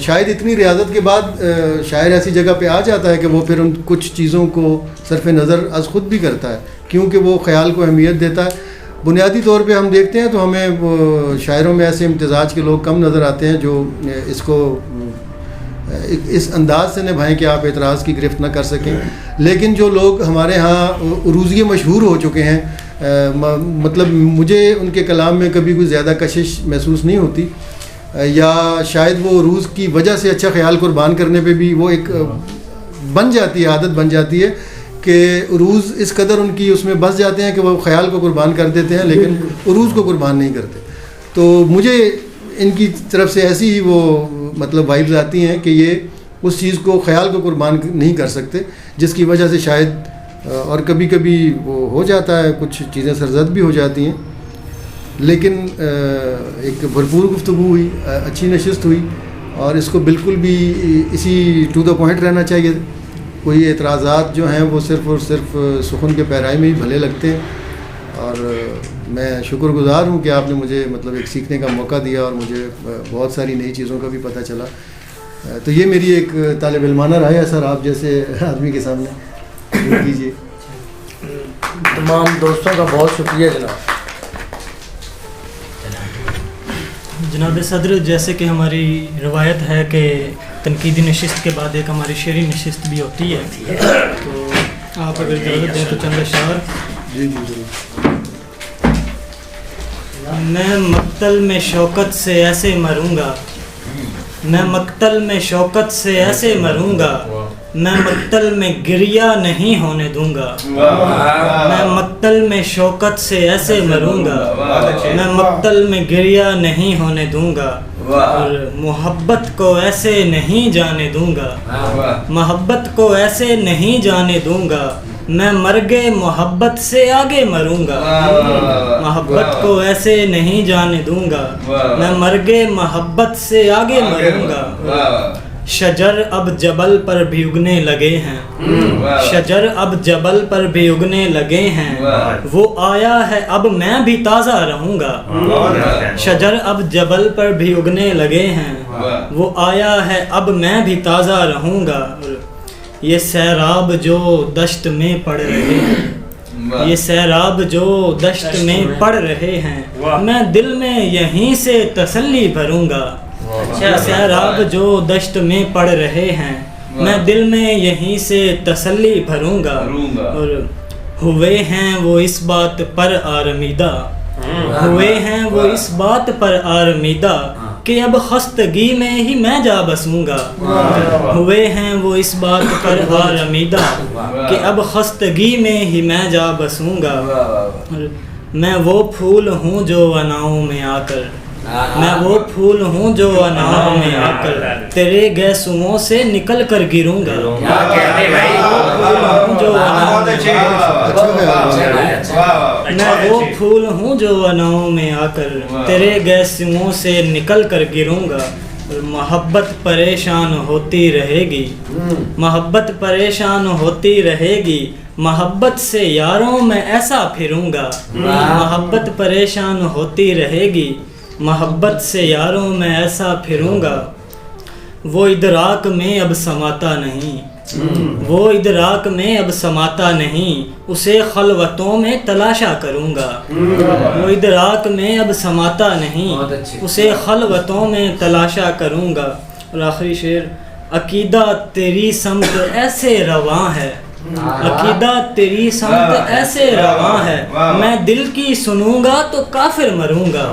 شاید اتنی ریاضت کے بعد شاعر ایسی جگہ پہ آ جاتا ہے کہ وہ پھر ان کچھ چیزوں کو صرف نظر از خود بھی کرتا ہے، کیونکہ وہ خیال کو اہمیت دیتا ہے۔ بنیادی طور پہ ہم دیکھتے ہیں تو ہمیں وہ شاعروں میں ایسے امتزاج کے لوگ کم نظر آتے ہیں جو اس کو اس انداز سے نبھائیں کہ آپ اعتراض کی گرفت نہ کر سکیں، لیکن جو لوگ ہمارے ہاں عروضیے مشہور ہو چکے ہیں، مطلب مجھے ان کے کلام میں کبھی کوئی زیادہ کشش محسوس نہیں ہوتی، یا شاید وہ عروض کی وجہ سے اچھا خیال قربان کرنے پہ بھی وہ ایک بن جاتی ہے، عادت بن جاتی ہے کہ عروض اس قدر ان کی اس میں بس جاتے ہیں کہ وہ خیال کو قربان کر دیتے ہیں لیکن عروض کو قربان نہیں کرتے۔ تو مجھے ان کی طرف سے ایسی ہی وہ مطلب وائبز آتی ہیں کہ یہ اس چیز کو خیال کو قربان نہیں کر سکتے، جس کی وجہ سے شاید اور کبھی کبھی وہ ہو جاتا ہے، کچھ چیزیں سرزد بھی ہو جاتی ہیں، لیکن ایک بھرپور گفتگو ہوئی، اچھی نشست ہوئی، اور اس کو بالکل بھی اسی ٹو دا پوائنٹ رہنا چاہیے کوئی اعتراضات جو ہیں وہ صرف اور صرف سخن کے پیرائی میں ہی بھلے لگتے ہیں. اور میں شکر گزار ہوں کہ آپ نے مجھے مطلب ایک سیکھنے کا موقع دیا اور مجھے بہت ساری نئی چیزوں کا بھی پتہ چلا. تو یہ میری ایک طالب علمانہ رائے ہے سر, آپ جیسے آدمی کے سامنے کیجیے. تمام دوستوں کا بہت شکریہ جناب. جناب صدر, جیسے کہ ہماری روایت ہے کہ تنقیدی نشست کے بعد ایک ہماری شعری نشست بھی ہوتی ہے, تو آپ اگر اجازت دیں تو چند اشعار. جی جی ضرور. میں مقتل میں شوکت سے ایسے مروں گا, میں مقتل میں شوکت سے ایسے مروں گا, میں مقتل میں گریہ نہیں ہونے دوں گا. میں مقتل میں شوکت سے ایسے مروں گا, میں مقتل میں گریہ نہیں ہونے دوں گا, اور محبت کو ایسے نہیں جانے دوں گا, محبت کو ایسے نہیں جانے دوں گا, میں مرگے محبت سے آگے مروں گا. محبت کو ایسے نہیں جانے دوں گا, میں مرگے محبت سے آگے مروں گا. شجر اب جبل پر بھی اگنے لگے ہیں, شجر اب جبل پر بھی اگنے لگے ہیں, وہ آیا ہے اب میں بھی تازہ رہوں گا. شجر اب جبل پر بھی اگنے لگے ہیں, وہ آیا ہے اب میں بھی تازہ رہوں گا. یہ سیراب جو دشت میں پڑ رہے ہیں, یہ سیراب جو دشت میں پڑ رہے ہیں, میں دل میں یہیں سے تسلی بھروں گا. یہ سیراب جو دشت میں پڑ رہے ہیں, میں دل میں یہیں سے تسلی بھروں گا. اور ہوئے ہیں وہ اس بات پر آرمیدہ, ہوئے ہیں وہ اس بات پر آرمیدہ, کہ اب خستگی میں ہی میں جا بسوں گا. ہوئے ہیں وہ اس بات پر آرمیدہ, کہ اب خستگی میں ہی میں جا بسوں گا. میں وہ پھول ہوں جو اناؤں میں آ کر, میں وہ پھول ہوں جو اناؤں میں آ کر تیرے گیسوؤں سے نکل کر گروں گا. میں وہ پھول ہوں جو اناؤں میں آ کر تیرے گیسوؤں سے نکل کر گروں گا. محبت پریشان ہوتی رہے گی, محبت پریشان ہوتی رہے گی, محبت سے یاروں میں ایسا پھروں گا. محبت پریشان ہوتی رہے گی, محبت سے یاروں میں ایسا پھروں گا. وہ ادراک میں اب سماتا نہیں, وہ ادراک میں اب سماتا نہیں, اسے خلوتوں میں تلاشا کروں گا. وہ ادراک میں اب سماتا نہیں, اسے خلوتوں میں تلاشا کروں گا. اور آخری شعر. عقیدہ تیری سمت ایسے رواں ہے, عقیدہ تیری سمت ایسے رواں ہے, میں دل کی سنوں گا تو کافر مروں گا.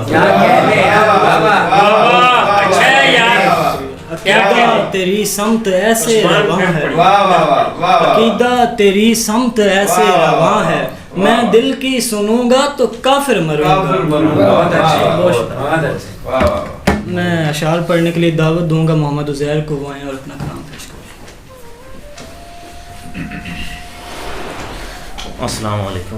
عقیدہ تیری سمت ایسے رواں ہے, عقیدہ تیری سمت ایسے رواں ہے, میں دل کی سنوں گا تو کافر مروں گا. میں اشعار پڑھنے کے لیے دعوت دوں گا محمد عزیر کو, وہ آئیں اور اپنا کلام پیش کریں. السلام علیکم.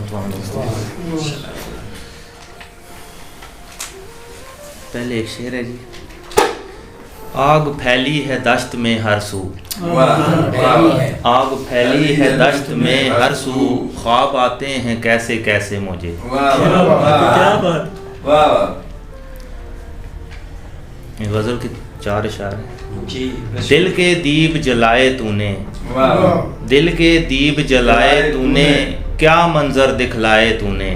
پہلے ایک شعر ہے جی. آگ پھیلی ہے دشت میں ہر سو, آگ پھیلی ہے دشت میں ہر سو, خواب آتے ہیں کیسے کیسے مجھے. کیا بات. غزل کے 4 اشعار ہیں. دل کے دیپ جلائے تو نے, دل کے دیپ جلائے تو نے, کیا منظر دکھلائے تو نے.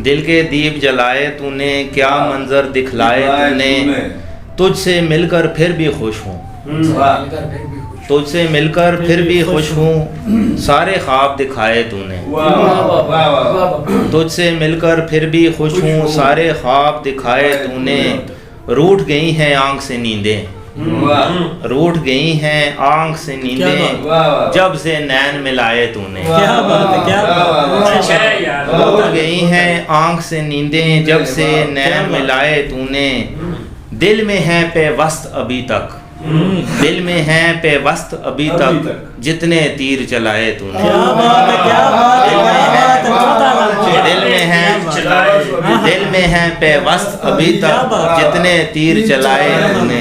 دل کے دیپ جلائے تو نے, کیا منظر دکھلائے تو نے, تجھ سے مل کر پھر بھی خوش ہوں, تجھ سے مل کر پھر بھی خوش ہوں, سارے خواب دکھائے تو نے. تجھ سے مل کر پھر بھی خوش ہوں, سارے خواب دکھائے تو نے. روٹھ گئی ہیں آنکھ سے نیندیں, روٹھ گئی ہیں آنکھ سے نیندیں, جب سے نین ملائے تو نے. روٹھ گئی ہیں آنکھ سے نیندیں, جب سے نین ملائے تو نے. دل میں ہے پیوست ابھی تک, دل میں ہے پیوست ابھی تک, جتنے تیر چلائے تو نے. دل میں ہے, دل میں ہے پیوست ابھی تک, جتنے تیر چلائے تو نے.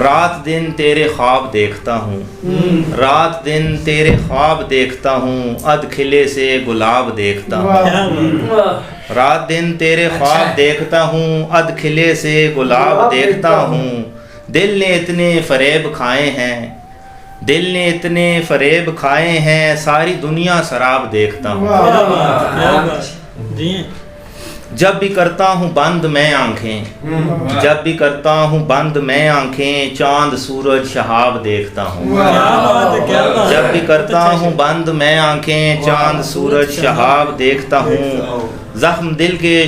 رات دن تیرے خواب دیکھتا ہوں, رات دن تیرے خواب دیکھتا ہوں, اد کھلے سے گلاب دیکھتا ہوں. رات دن تیرے خواب دیکھتا ہوں, اد کھلے سے گلاب دیکھتا ہوں. دل نے اتنے فریب کھائے ہیں, دل نے اتنے فریب کھائے ہیں, ساری دنیا سراب دیکھتا ہوں. جی جب بھی کرتا ہوں بند میں آنکھیں, جب بھی کرتا ہوں بند میں آنکھیں, چاند سورج شہاب دیکھتا ہوں. جب بھی کرتا ہوں بند میں آنکھیں, چاند سورج شہاب دیکھتا ہوں. زخم دل کے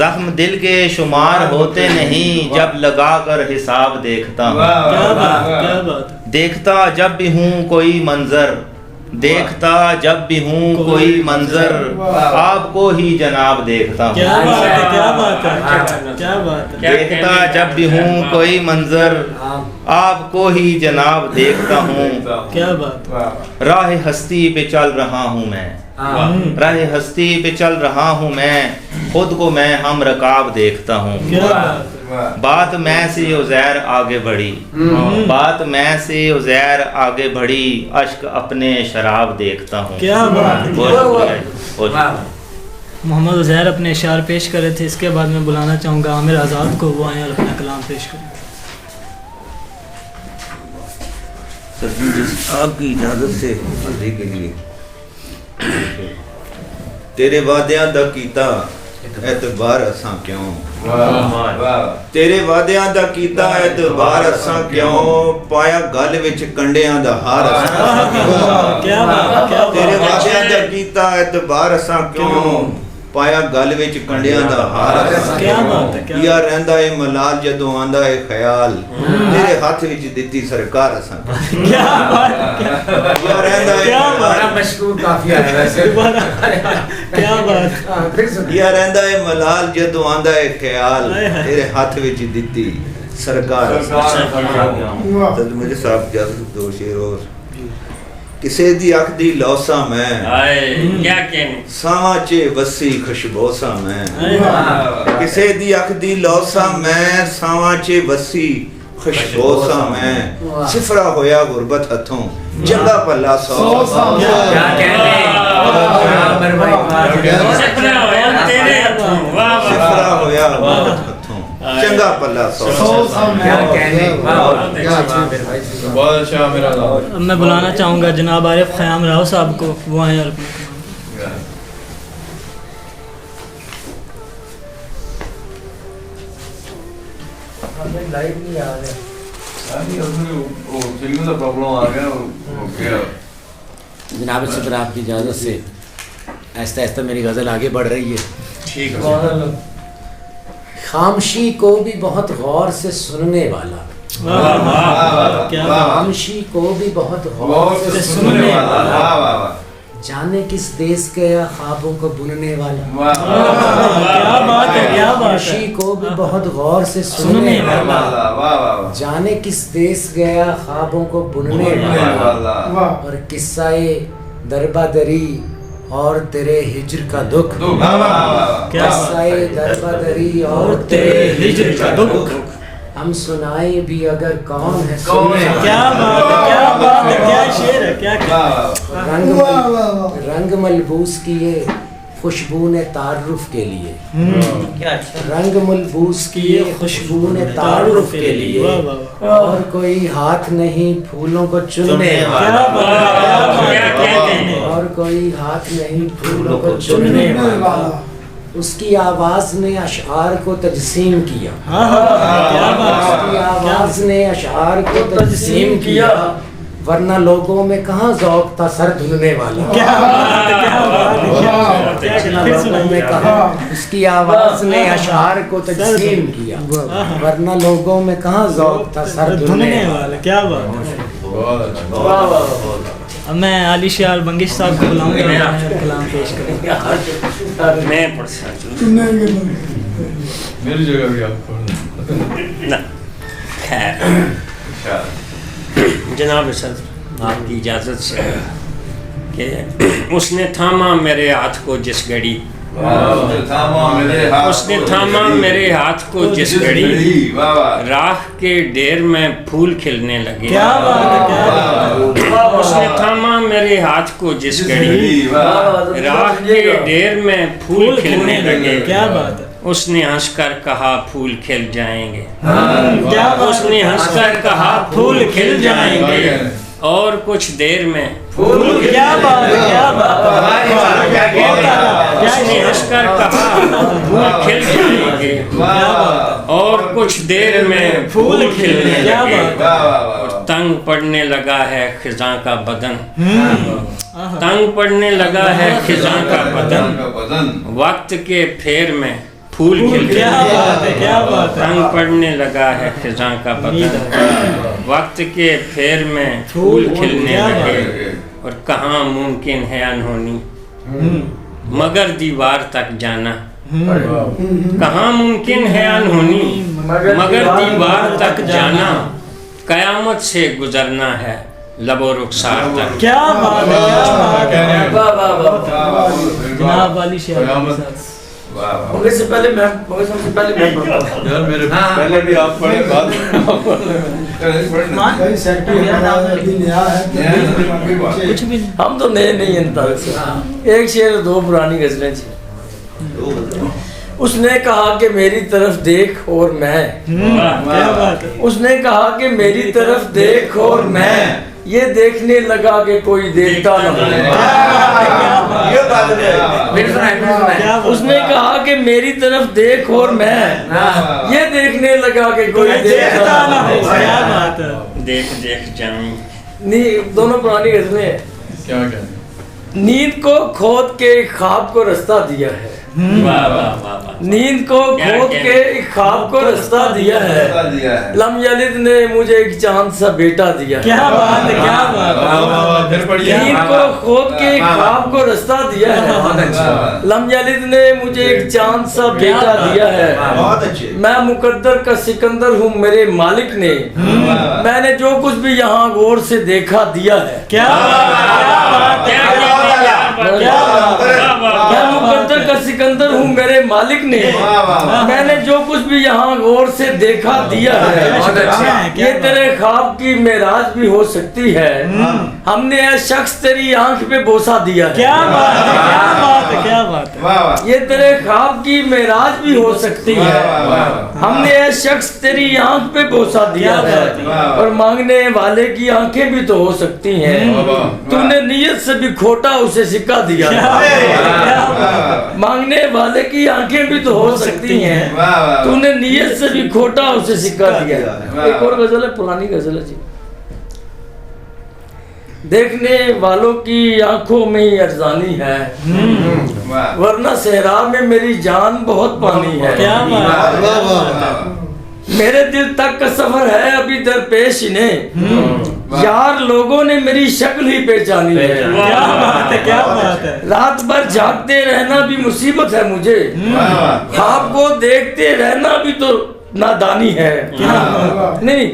زخم دل کے شمار ہوتے نہیں, جب لگا کر حساب دیکھتا ہوں. کیا بات ہے, کیا بات ہے. دیکھتا جب بھی ہوں کوئی منظر, دیکھتا جب بھی ہوں کوئی منظر, آپ کو ہی جناب دیکھتا ہوں. کیا بات ہے, کیا بات ہے, کیا بات ہے. دیکھتا جب بھی ہوں کوئی منظر, آپ کو ہی جناب دیکھتا ہوں. کیا بات. راہ ہستی پہ چل رہا ہوں میں, راہ ہستی پہ چل رہا ہوں میں, خود کو میں ہم رکاب دیکھتا ہوں. کیا بات. بات میں سے عزیر آگے بڑھی, بات میں سے عزیر آگے بڑھی, اشک اپنے شراب دیکھتا ہوں. کیا بات ہے. بہت شکریہ, بہت شکریہ. محمد عزیر اپنے اشعار پیش کر رہے تھے. اس کے بعد میں بلانا چاہوں گا عامر آزاد کو, وہ آئیں اور اپنا کلام پیش کریں. آپ کی اجازت سے عرضی کے لیے تیرے وعدیاں دا کیتا اعتبار اساں کیوں, تیرے وعدیاں دا کیتا اعتبار اساں کیوں, پایا گل وچ کنڈیاں دا ہار اساں کیوں. تیرے وعدیاں دا کیتا اعتبار اساں کیوں, پایا گل وچ کنڈیاں دا ہار اساں کیوں. یا رہندا اے ملال جدوں آندا اے خیال, تیرے ہاتھ وچ دتی سرکار اساں کیوں. یا رہندا اے بڑا مشکور کافی ہے ویسے. کیا بات. یا رہندا اے ملال جدوں آندا اے خیال, تیرے ہاتھ وچ دتی سرکار اساں کیوں. تد میرے صاحب اجازت دو شعر اور. کسے دی اکھ دی لوسا میں, کیا کہنے, ساواں چے وسی خوشبوسا میں. کسے دی اکھ دی لوسا میں, ساواں چے وسی خوشبوسا میں. صفرا ہویا غربت ہتھوں, چنگا پلا سو سا. کیا کہنے عامر بھائی, شکریہ ہویا تیرے ہاتھوں. صفرا ہویا غربت ہتھوں, چنگا پلا سو سا. کیا کہنے. عامر بھائی بہت اچھا میرا. اب میں بلانا چاہوں گا جناب عارف خیام راؤ صاحب کو, وہ آئیں اور اپنا کلام. لائٹ نہیں آ رہا. سنگل کا پرابلم آ گیا, ہو گیا. جناب صدر آپ کی اجازت سے آہستہ آہستہ میری غزل آگے بڑھ رہی ہے. ٹھیک ہے. خاموشی کو بھی بہت غور سے سننے والا, خاموشی کو بھی بہت غور سے سننے والا, جانے کس دیس گیا خوابوں کو بننے والا. کیا بات ہے, کیا بات ہے. خاموشی کو بھی بہت غور سے سننے والا, جانے کس دیس گیا خوابوں کو بننے والا. اور قصہ دربہ دری اور تیرے ہجر کا دکھ, قصہ دربہ دری اور تیرے ہجر کا دکھ, ہم سنائیں بھی اگر کون ہے سننے. کیا بات ہے, کیا بات ہے, کیا شعر ہے, کیا رنگ ملبوس کیے خوشبو نے تعارف کے لیے, رنگ ملبوس کیے خوشبو نے تعارف کے لیے, اور کوئی ہاتھ نہیں پھولوں کو چننے والا, اور کوئی ہاتھ نہیں پھولوں کو چننے والا. اس کی آواز نے اشعار کو تجسیم کیا, اس کی آواز نے اشعار کو تجسیم کیا, ورنہ لوگوں میں کہاں ذوق تھا سر دھلنے والا. لوگوں میں کہاں اس کی آواز نے اشعار کو تجسیم کیا, ورنہ لوگوں میں کہاں ذوق تھا سر دھلنے والا. کیا بات. اب میں علی شعر بنگش صاحب کو بلاؤں گا, کلام پیش کریں. میں پڑھ سکتا ہوں. میری جگہ بھی آپ پڑھنا. خیر جناب صدر آپ کی اجازت سے کہ اس نے تھاما میرے ہاتھ کو جس گھڑی، اس نے تھاما میرے ہاتھ کو جس گھڑی، راہ کے ڈھیر میں پھول کھلنے لگے۔ کیا بات ہے، کیا بات ہے۔ اس نے تھاما میرے ہاتھ کو جس گھڑی، راہ کے ڈھیر میں پھول کھلنے لگے۔ کیا بات ہے۔ اس نے ہنس کر کہا پھول کھل جائیں گے، کیا بات اس نے ہنس کر کہا پھول کھل جائیں گے، اور کچھ دیر میں پھول کیا بات ہے، کیا بات ہے۔ اس نے ہنس کر کہا پھول کھل جائیں گے، اور کچھ دیر میں پھول کھلنے لگے، اور تنگ پڑنے لگا ہے خزاں کا بدن، تنگ پڑنے لگا ہے خزاں کا بدن، وقت کے پھیر میں پھول کھل کیا بات ہے، کیا بات ہے۔ تنگ پڑنے لگا ہے خزاں کا بدن، وقت کے پھیر میں پھول کھلنے لگے، اور کہاں ممکن ہے انہونی مگر دیوار تک جانا، کہاں ممکن ہے انہونی مگر دیوار تک جانا، قیامت سے گزرنا ہے لب و رخسار تک۔ کیا بات ہے، کیا بات ہے۔ جناب والی شہر مگر سے پہلے میں پڑھتا ہوں۔ یار میرے پہلے بھی آپ پڑھیں، بعد میں آپ بھائی سیکٹری ہمارا ابھی نیا ہے، کچھ بھی ہم تو نئے نہیں انتظار سے، ایک شعر دو پرانی غزلیں تھیں۔ اس نے کہا کہ میری طرف دیکھ اور میں، کیا بات ہے۔ اس نے کہا کہ میری طرف دیکھ اور میں یہ دیکھنے لگا کہ کوئی دیکھتا نہ ہو۔ اس نے کہا کہ میری طرف دیکھ اور میں یہ دیکھنے لگا کہ کوئی دیکھتا نہ ہو۔ کیا بات ہے۔ دیکھ دیکھ جائیں نہیں، دونوں پرانی غزلیں ہیں۔ کیا کہتے نیند کو کھود کے ایک خواب کو رستہ دیا ہے، واہ واہ واہ واہ۔ نیند کو کھود کے ایک خواب کو رستہ دیا ہے، لم یلد نے مجھے ایک چاند سا بیٹا دیا ہے۔ کیا بات ہے، کیا بات ہے۔ پھر پڑھیے۔ نیند کو کھود کے ایک خواب کو رستہ دیا ہے، لم یلد نے مجھے ایک چاند سا بیٹا دیا ہے، میں مقدر کا سکندر ہوں میرے مالک نے، میں نے جو کچھ بھی یہاں غور سے دیکھا دیا ہے۔ کیا بات ہے، میں مقدر کا سکندر ہوں میرے مالک نے، میں نے جو کچھ بھی یہاں غور سے دیکھا دیا ہے۔ یہ تیرے خواب کی معراج بھی ہو سکتی ہے، ہم نے اے شخص تیری آنکھ پہ بوسہ دیا ہے۔ کیا بات ہے، کیا بات ہے، کیا بات ہے۔ یہ تیرے خواب کی معراج بھی ہو سکتی ہے، ہم نے اے شخص تیری آنکھ پہ بوسہ دیا ہے، اور مانگنے والے کی آنکھیں بھی تو ہو سکتی ہیں، تو نے نیت سے بھی کھوٹا اسے سکہ دیا ہے۔ مانگنے والے کی آنکھیں بھی تو ہو سکتی ہیں، تو نے نیت سے بھی کھوٹا اسے سکہ دیا ہے۔ ایک اور غزل ہے، پرانی غزل ہے جی۔ دیکھنے والوں کی آنکھوں میں ہی ارزانی ہے، ورنہ صحرا میں میری جان بہت پانی ہے۔ کیا بات ہے۔ میرے دل تک کا سفر ہے ابھی درپیش انہیں، یار لوگوں نے میری شکل ہی پہچانی ہے۔ کیا بات ہے، کیا بات ہے۔ رات بھر جاگتے رہنا بھی مصیبت ہے مجھے، خواب کو دیکھتے رہنا بھی تو نادانی ہے۔ نہیں،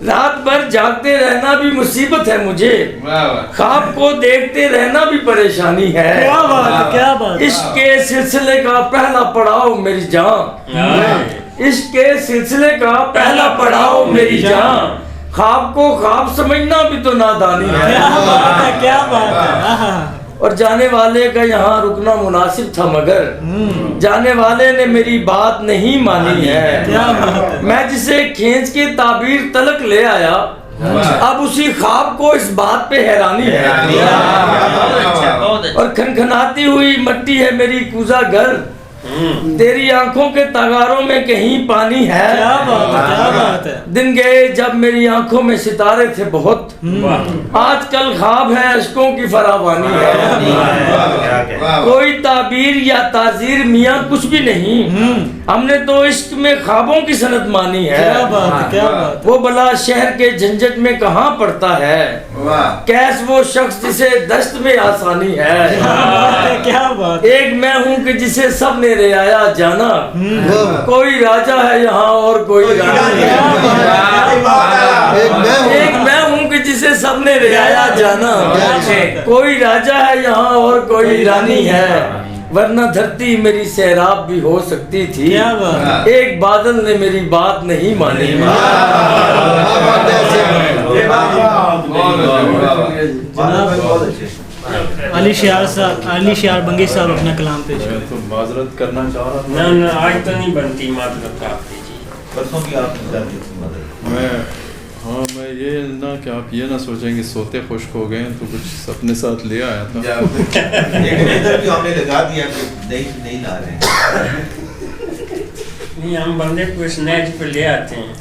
رات بھر جاگتے رہنا بھی مصیبت ہے مجھے، خواب کو دیکھتے رہنا بھی پریشانی ہے۔ کیا بات ہے، کیا بات ہے۔ عشق کے سلسلے کا پہلا پڑاؤ میری جان، عشق کے سلسلے کا پہلا پڑاؤ میری جان، خواب کو خواب سمجھنا بھی تو نادانی ہے۔ کیا بات ہے، کیا بات ہے۔ اور جانے والے کا یہاں رکنا مناسب تھا، مگر جانے والے نے میری بات نہیں مانی ہے۔ میں جسے کھینچ کے تعبیر تلک لے آیا، اب اسی خواب کو اس بات پہ حیرانی ہے۔ اور کھنکھناتی ہوئی مٹی ہے میری کوزہ گھر، تیری آنکھوں کے تغاروں میں کہیں پانی ہے۔ کیا بات ہے، کیا بات ہے۔ دن گئے جب میری آنکھوں میں ستارے تھے بہت، آج کل خواب ہے اشکوں کی فراوانی ہے۔ کوئی تعبیر یا تعزیر میاں کچھ بھی نہیں، ہم نے تو عشق میں خوابوں کی سند مانی ہے۔ کیا بات ہے، کیا بات ہے۔ وہ بلا شہر کے جھنجٹ میں کہاں پڑتا ہے، کیس وہ شخص جسے دشت میں آسانی ہے۔ کیا بات ہے۔ ایک میں ہوں کہ جسے سب نے رعایا جانا، کوئی راجہ ہے یہاں اور کوئی رانی ہے۔ ایک میں ہوں کہ جسے سب سب نے رعایا جانا, کوئی راجا ہے یہاں اور کوئی رانی ہے, ورنہ دھرتی میری سیراب بھی ہو سکتی تھی, ایک بادل نے میری بات نہیں مانی. علی شیار بنگی صاحب اپنا کلام پیش کریں. تو معذرت کرنا چاہ رہا تھا. نہ آج تو نہیں بنتی معذرت آپ کی جی. پرسوں کی آپ نے مدد میں یہ نہ کہ آپ یہ نہ سوچیں کہ سوتے خشک ہو گئے ہیں تو کچھ اپنے ساتھ لے آیا تھا. ہم نے لگا دیا کہ نہیں لا رہے ہیں. نہیں, ہم بندے کو اس نیچ پہ لے آتے ہیں.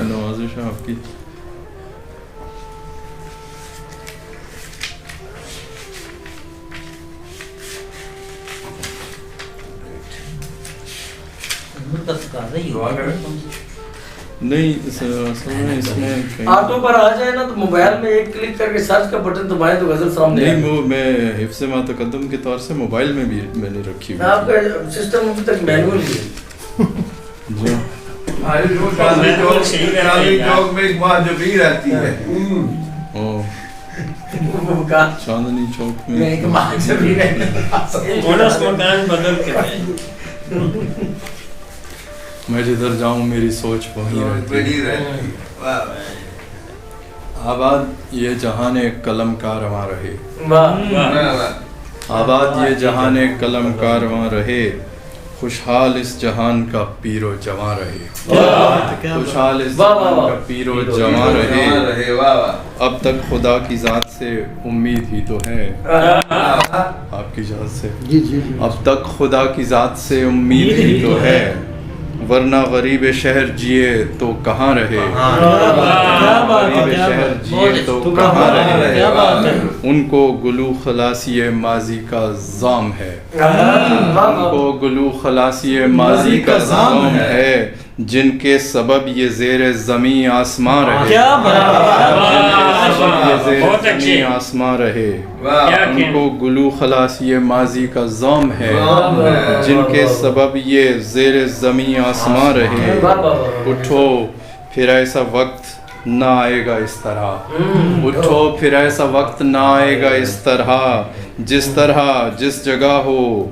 نوازش ہے آپ کی. نہیں اس میں آٹو پر آ جائے نا تو موبائل میں ایک کلک کر کے سرچ کا بٹن دبائیں تو غزل سامنے. نہیں, وہ میں حفظ ما تقدم کے طور سے موبائل میں بھی میں نے رکھی ہوئی. آپ کا سسٹم ابھی تک مینول ہی ہے. جو چوک میں ایک ماں جو بھی رہتی ہے, چاندنی چوک میں مکان بدل کے میں جدھر جاؤں میری سوچ وہیں رہتی. آباد یہ جہان قلم کا رواں رہے, آباد یہ جہان قلم کا رواں رہے, خوشحال اس جہان کا پیر و جواں رہے, خوشحال اس جہان کا پیر و جواں رہے. اب تک خدا کی ذات سے امید ہی تو ہے, آپ کی اجازت سے, اب تک خدا کی ذات سے امید ہی تو ہے, ورنہ غریب شہر جیے تو کہاں رہے, غریب شہر جیے تو کہاں رہے. ان کو گلو خلاصی ماضی کا ضام ہے, ان کو گلو خلاصی ماضی کا ضام ہے, جن کے سبب یہ زیر زمین آسمان رہے, زیر آسمان رہے. ان کو گلو خلاصی ماضی کا ضام ہے, جن کے سبب یہ زیر زمین آسمان رہے. اٹھو پھر ایسا وقت نہ آئے گا اس طرح, اٹھو پھر ایسا وقت نہ آئے گا اس طرح, جس طرح جس جگہ ہو,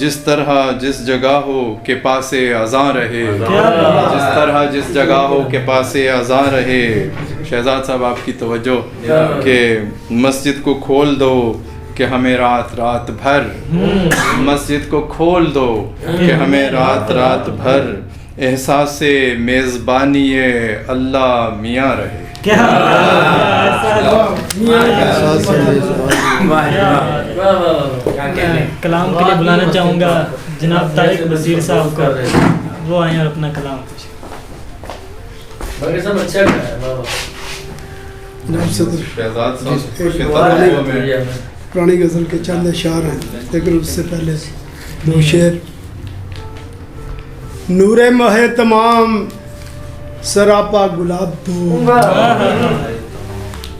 جس طرح جس جگہ ہو کہ پاس اذاں رہے, جس طرح جس جگہ ہو کہ پاس اذاں رہے. شہزاد صاحب آپ کی توجہ کہ مسجد کو کھول دو کہ ہمیں رات رات بھر, مسجد کو کھول دو کہ ہمیں رات رات بھر, احساس میزبانی اللہ میاں رہے. کلام کے لیے بلانا چاہوں گا جناب طارق وزیر صاحب کو, وہ آئیں اور اپنا کلام پیش کریں. شہزاد صاحب پرانی غزل کے چند اشعار ہیں, لیکن اس سے پہلے دو شعر. نور ماہ تمام سراپا گلاب تو,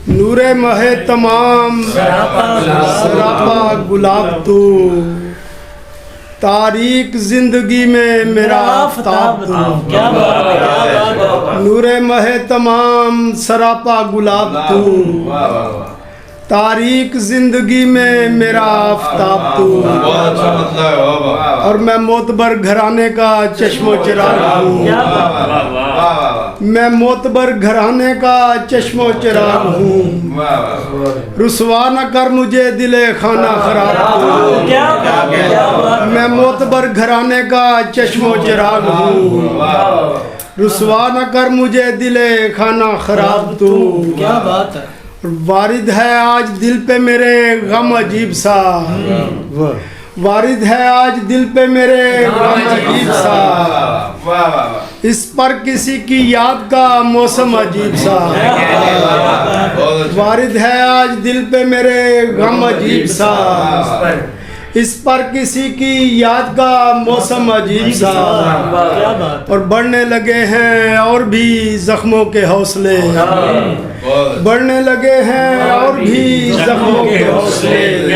نور ماہ تمام سراپا گلاب تو, تاریک زندگی میں میرا آفتاب تو. نور ماہ تمام سراپا گلاب تو, تاریک زندگی میں میرا آفتاب تو. اور میں معتبر گھرانے کا چشم و چراغ ہوں, میں معتبر گھرانے کا چشم و چراغ ہوں. رسوا نہ کر مجھے دل خانہ خراب تو, میں معتبر گھرانے کا چشم و چراغ ہوں. رسوا نہ کر مجھے دل خانہ خراب تو. کیا بات ہے. وارد ہے آج دل پہ میرے غم عجیب سا, وارد ہے آج دل پہ میرے غم عجیب سا, اس پر کسی کی یاد کا موسم عجیب سا. وارد ہے آج دل پہ میرے غم عجیب سا, اس پر کسی کی یاد کا موسم عجیب سا. اور بڑھنے لگے ہیں اور بھی زخموں کے حوصلے, بڑھنے لگے ہیں اور بھی زخموں کے حوصلے.